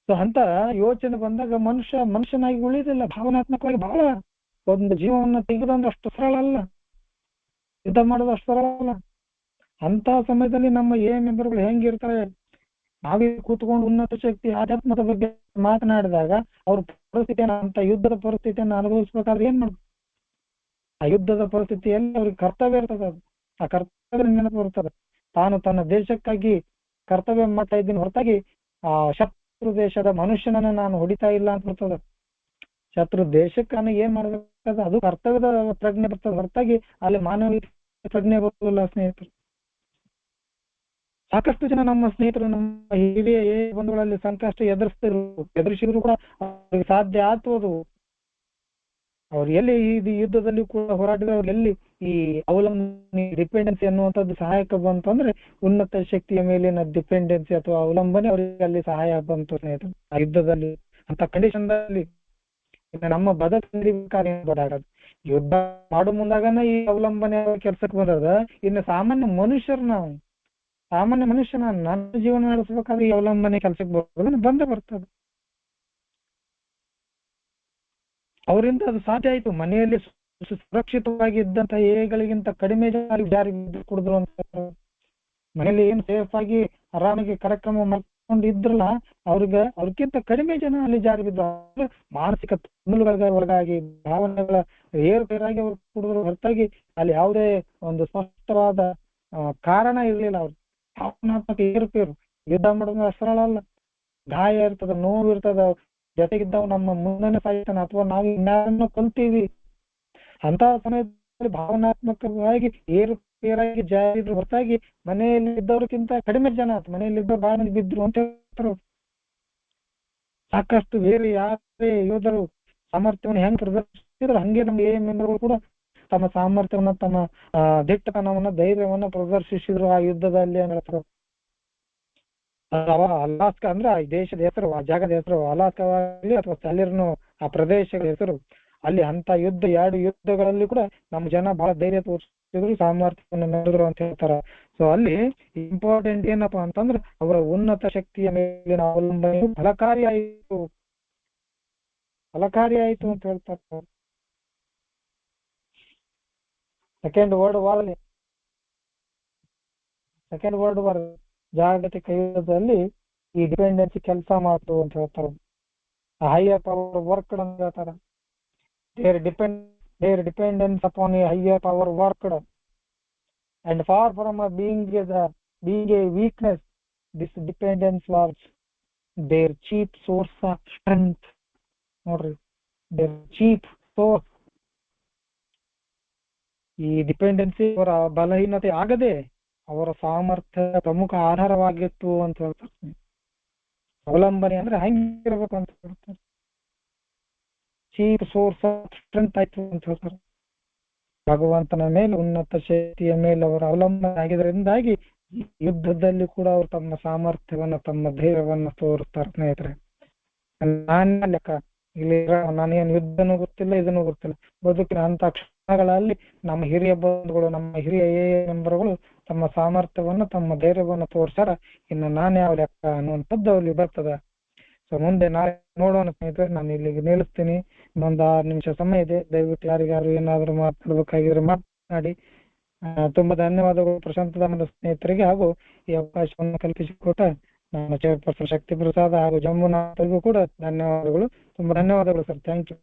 Speaker 1: ಸೊ ಅಂತ ಯೋಚನೆ ಬಂದಾಗ ಮನುಷ್ಯನಾಗಿ ಉಳಿದಿಲ್ಲ. ಭಾವನಾತ್ಮಕವಾಗಿ ಬಹಳ ಒಂದು ಜೀವವನ್ನ ತೆಗೆದಂದ್ರೆ ಅಷ್ಟು ಸರಳ ಅಲ್ಲ, ಯುದ್ಧ ಮಾಡೋದು ಅಷ್ಟು ಸರಳ ಅಲ್ಲ. ಅಂತ ಸಮಯದಲ್ಲಿ ನಮ್ಮ ಎ ಮೆಂಬರ್ಗಳು ಹೆಂಗಿರ್ತಾರೆ, ನಾವೇ ಕೂತ್ಕೊಂಡು ಉನ್ನತ ಶಕ್ತಿ ಆಧ್ಯಾತ್ಮದ ಬಗ್ಗೆ ಮಾತನಾಡಿದಾಗ ಅವ್ರ ಪರಿಸ್ಥಿತಿಯನ್ನ, ಅಂತ ಯುದ್ಧದ ಪರಿಸ್ಥಿತಿಯನ್ನ ಅನುಭವಿಸ್ಬೇಕಾದ್ರೆ ಏನ್ ಮಾಡ್ಬೇಕು? ಆ ಯುದ್ಧದ ಪರಿಸ್ಥಿತಿಯಲ್ಲಿ ಅವ್ರಿಗೆ ಕರ್ತವ್ಯ ಇರ್ತದೆ. ಆ ಕರ್ತವ್ಯ ನೆನಪು ಬರ್ತದೆ. ತಾನು ತನ್ನ ದೇಶಕ್ಕಾಗಿ ಕರ್ತವ್ಯ ಮಾಡ್ತಾ ಇದ್ದೀನಿ ಹೊರತಾಗಿ ಆ ಶತ್ರು ದೇಶದ ಮನುಷ್ಯನನ್ನ ನಾನು ಹೊಡಿತಾ ಇಲ್ಲ ಅಂತ ಬರ್ತದೆ. ಶತ್ರು ದೇಶಕ್ಕೆ ನಾನು ಏನ್ ಮಾಡ್ಬೇಕಾದ್ರೆ ಅದು ಕರ್ತವ್ಯದ ಪ್ರಜ್ಞೆ ಬರ್ತದೆ ಹೊರತಾಗಿ ಅಲ್ಲಿ ಮಾನವೀಯ ಪ್ರಜ್ಞೆ ಬರ್ತದಲ್ಲ ಸ್ನೇಹಿತರು. ಸಾಕಷ್ಟು ಜನ ನಮ್ಮ ಸ್ನೇಹಿತರು ನಮ್ಮ ಹಿರಿಯ ಬಂಧುಗಳಲ್ಲಿ ಸಂಕಷ್ಟ ಎದುರಿಸಿದ್ರು ಕೂಡ ಅವ್ರಿಗೆ ಸಾಧ್ಯ ಆಗ್ತದು. ಅವ್ರು ಎಲ್ಲಿ ಈ ಯುದ್ಧದಲ್ಲಿ ಕೂಡ ಹೋರಾಡಿದ್ರೆ ಅವ್ರು ಎಲ್ಲಿ ಈ ಅವಲಂಬನೆ ಡಿಪೆಂಡೆನ್ಸಿ ಅನ್ನುವಂಥದ್ದು ಸಹಾಯಕ ಬಂತು ಅಂದ್ರೆ ಉನ್ನತ ಶಕ್ತಿಯ ಮೇಲಿನ ಡಿಪೆಂಡೆನ್ಸಿ ಅಥವಾ ಅವಲಂಬನೆ ಅವರಿಗೆ ಅಲ್ಲಿ ಸಹಾಯ ಬಂತು ಸ್ನೇಹಿತರು. ಆ ಯುದ್ಧದಲ್ಲಿ ಅಂತ ಕಂಡೀಷನ್ದಲ್ಲಿ ಇನ್ನು ನಮ್ಮ ಬದುಕಾಗೋದು ಯುದ್ಧ ಮಾಡು ಮುಂದಾಗನ ಈ ಅವಲಂಬನೆ ಕೆಲ್ಸಕ್ಕೆ ಬಂದದ. ಇನ್ನು ಸಾಮಾನ್ಯ ಮನುಷ್ಯನ ನನ್ನ ಜೀವನ ನಡೆಸಬೇಕಾದ್ರೆ ಈ ಅವಲಂಬನೆ ಕೆಲ್ಸಕ್ಕೆ ಬರೋದು ಬಂದೇ ಬರ್ತದೆ. ಅವರಿಂದ ಅದು ಸಾಧ್ಯ ಆಯ್ತು. ಮನೆಯಲ್ಲಿ ಸುರಕ್ಷಿತವಾಗಿ ಇದ್ದಂತ ಏಗಳಿಗಿಂತ ಕಡಿಮೆ ಜಾರಿ ಕುಡಿದ್ರು ಅಂತ, ಮನೆಯಲ್ಲಿ ಏನು ಸೇಫ್ ಆಗಿ ಆರಾಮಾಗಿ ಕಾರ್ಯಕ್ರಮ ಮಾಡ್ಕೊಂಡು ಇದ್ರಲ್ಲ ಅವ್ರಿಗಿಂತ ಕಡಿಮೆ ಜನ ಅಲ್ಲಿ ಜಾರಿ ಬಿದ್ರು. ಮಾನಸಿಕ ತೊಂದರೆಗಳಿಗೆ ಒಳಗಾಗಿ ಭಾವನೆಗಳ ಏರುಪೇರಾಗಿ ಅವ್ರು ಕುಡಿದ್ರು ಹೊರತಾಗಿ ಅಲ್ಲಿ ಯಾವುದೇ ಒಂದು ಸ್ಪಷ್ಟವಾದ ಕಾರಣ ಇರ್ಲಿಲ್ಲ. ಅವ್ರು ಭಾವನಾತ್ಮಕ ಏರುಪೇರು. ಯುದ್ಧ ಮಾಡೋದು ಸರಳ ಅಲ್ಲ, ಗಾಯ ಇರ್ತದ, ನೋವು ಇರ್ತದ, ಜೊತೆಗಿದ್ದವ್ ನಮ್ಮ ಮುಂದನೆ ಸಾಯ್ತಾನ ಅಥವಾ ನಾವು ಇನ್ಯಾರನ್ನು ಕಲ್ತೀವಿ. ಅಂತ ಸಮಯದಲ್ಲಿ ಭಾವನಾತ್ಮಕವಾಗಿ ಏರುಪೇರಾಗಿ ಜಾರಿದ್ರು ಹೊರತಾಗಿ ಮನೆಯಲ್ಲಿ ಇದ್ದವ್ರಿಗಿಂತ ಕಡಿಮೆ ಜನ ಮನೆಯಲ್ಲಿದ್ದವ್ರು ಬಹಳ ಮಂದಿ ಬಿದ್ರು ಅಂತ ಹೇಳ್ತಾರೆ. ಸಾಕಷ್ಟು ಬೇರೆ ಯಾರೇ ಯೋಧರು ಸಾಮರ್ಥ್ಯವನ್ನು ಹೆಂಗ್ ಪ್ರದರ್ಶಿಸಿದ್ರು ಹಂಗೆ ನಮ್ಮ ಎ ಮೆಂಬರ್ಗಳು ಕೂಡ ತಮ್ಮ ಸಾಮರ್ಥ್ಯವನ್ನ, ತಮ್ಮ ದಿಟ್ಟತನವನ್ನ, ಧೈರ್ಯವನ್ನ ಪ್ರದರ್ಶಿಸಿದ್ರು ಆ ಯುದ್ಧದಲ್ಲಿ ಅಂತ ಹೇಳ್ತಾರೆ. ಅಲಾಸ್ಕ ಅಂದ್ರೆ ಆ ದೇಶದ ಹೆಸರು, ಆ ಜಾಗದ ಹೆಸರು ಅಲಾಸ್ಕವಾಗಲಿ ಅಥವಾ ಅಲ್ಲಿರ್ನು ಆ ಪ್ರದೇಶಗಳ ಹೆಸರು. ಅಲ್ಲಿ ಅಂತ ಎರಡು ಯುದ್ಧಗಳಲ್ಲಿ ಕೂಡ ನಮ್ಮ ಜನ ಬಹಳ ಧೈರ್ಯ ತೋರಿಸಿದ್ರು, ಸಾಮರ್ಥ್ಯವನ್ನು ಮೆರೆದ್ರು ಅಂತ ಹೇಳ್ತಾರ. ಸೊ ಅಲ್ಲಿ ಇಂಪಾರ್ಟೆಂಟ್ ಏನಪ್ಪಾ ಅಂತಂದ್ರೆ ಅವರ ಉನ್ನತ ಶಕ್ತಿಯ ಮೇಲಿನ ಅವಲಂಬನೆ ಫಲಕಾರಿ ಆಯ್ತು ಅಂತ ಹೇಳ್ತಾರೆ. ಸೆಕೆಂಡ್ ವರ್ಲ್ಡ್ ವಾರ್ ಜಾಗತಿಕ ಯುದ್ಧದಲ್ಲಿ ಈ ಡಿಪೆಂಡೆನ್ಸಿ ಕೆಲಸ ಮಾಡ್ತು ಅಂತ ಹೇಳ್ತಾರೆ. ಹೈಯರ್ ಪವರ್ ವರ್ಕ್ ಅಂತ ಹೇಳ್ತಾರೆ. their dependence upon a higher power worked, and far from being a weakness, this dependence was their chief source of strength. ನೋಡ್ರಿ, their chief source. ಈ ಡಿಪೆಂಡೆನ್ಸಿ ಅವರ ಬಲಹೀನತೆ ಆಗದೆ ಅವರ ಸಾಮರ್ಥ್ಯ ಪ್ರಮುಖ ಆಧಾರವಾಗಿತ್ತು ಅಂತ ಹೇಳ್ತಾರೆ. ಅವಲಂಬನೆ ಅಂದ್ರೆ ಹೆಂಗಿರ್ಬೇಕು ಅಂತ ಹೇಳ್ತಾರೆ. ಚೀಫ್ ಸೋರ್ಸ್ ಆಫ್ ಸ್ಟ್ರೆಂತ್ ಆಯ್ತು ಅಂತ ಹೇಳ್ತಾರೆ. ಭಗವಂತನ ಮೇಲೆ, ಉನ್ನತ ಶಕ್ತಿಯ ಮೇಲೆ ಅವರ ಅವಲಂಬನೆ ಆಗಿದ್ರಿಂದಾಗಿ ಯುದ್ಧದಲ್ಲಿ ಕೂಡ ಅವರು ತಮ್ಮ ಸಾಮರ್ಥ್ಯವನ್ನ, ತಮ್ಮ ಧೈರ್ಯವನ್ನ ತೋರಿಸ್ತಾರೆ. ಸ್ನೇಹಿತರೆ, ನಾನೇ ಲೆಕ್ಕ ಇಲ್ಲಿ ನಾನೇನು ಯುದ್ಧನೂ ಗೊತ್ತಿಲ್ಲ, ಇದನ್ನು ಗೊತ್ತಿಲ್ಲ. ಬದುಕಿನ ಅಂತ ಕ್ಷಣಗಳಲ್ಲಿ ನಮ್ಮ ಹಿರಿಯ ಬಂಧುಗಳು, ನಮ್ಮ ಹಿರಿಯ ಮೆಂಬರ್ಗಳು ತಮ್ಮ ಸಾಮರ್ಥ್ಯವನ್ನ, ತಮ್ಮ ಧೈರ್ಯವನ್ನ ತೋರ್ಸಾರ. ಇನ್ನು ನಾನೇ ಯಾವ ಲೆಕ್ಕ ಅನ್ನುವಂಥದ್ದು ಅಲ್ಲಿ ಬರ್ತದ. ಸೊ ಮುಂದೆ ನಾಳೆ ನೋಡೋಣ ಸ್ನೇಹಿತರೆ. ನಾನು ಇಲ್ಲಿಗೆ ನಿಲ್ಲಿಸ್ತೀನಿ. ಇನ್ನೊಂದು 6 ನಿಮಿಷ ಸಮಯ ಇದೆ. ದಯವಿಟ್ಟು ಯಾರಿಗಾರು ಏನಾದ್ರು ಮಾತಾಡ್ಬೇಕಾಗಿದ್ರೆ ಮಾತನಾಡಿ. ತುಂಬಾ ಧನ್ಯವಾದಗಳು ಪ್ರಶಾಂತ ಸ್ನೇಹಿತರಿಗೆ ಹಾಗೂ ಈ ಅವಕಾಶವನ್ನು ಕಲ್ಪಿಸಿಕೊಟ್ಟ ನಾನು ಚೇರ್ಪರ್ಸನ್ ಶಕ್ತಿ ಪ್ರಸಾದ್ ಹಾಗೂ ಜಂಬುನಾಥರಿಗೂ ಕೂಡ ಧನ್ಯವಾದಗಳು. ತುಂಬಾ ಧನ್ಯವಾದಗಳು ಸರ್. Thank you.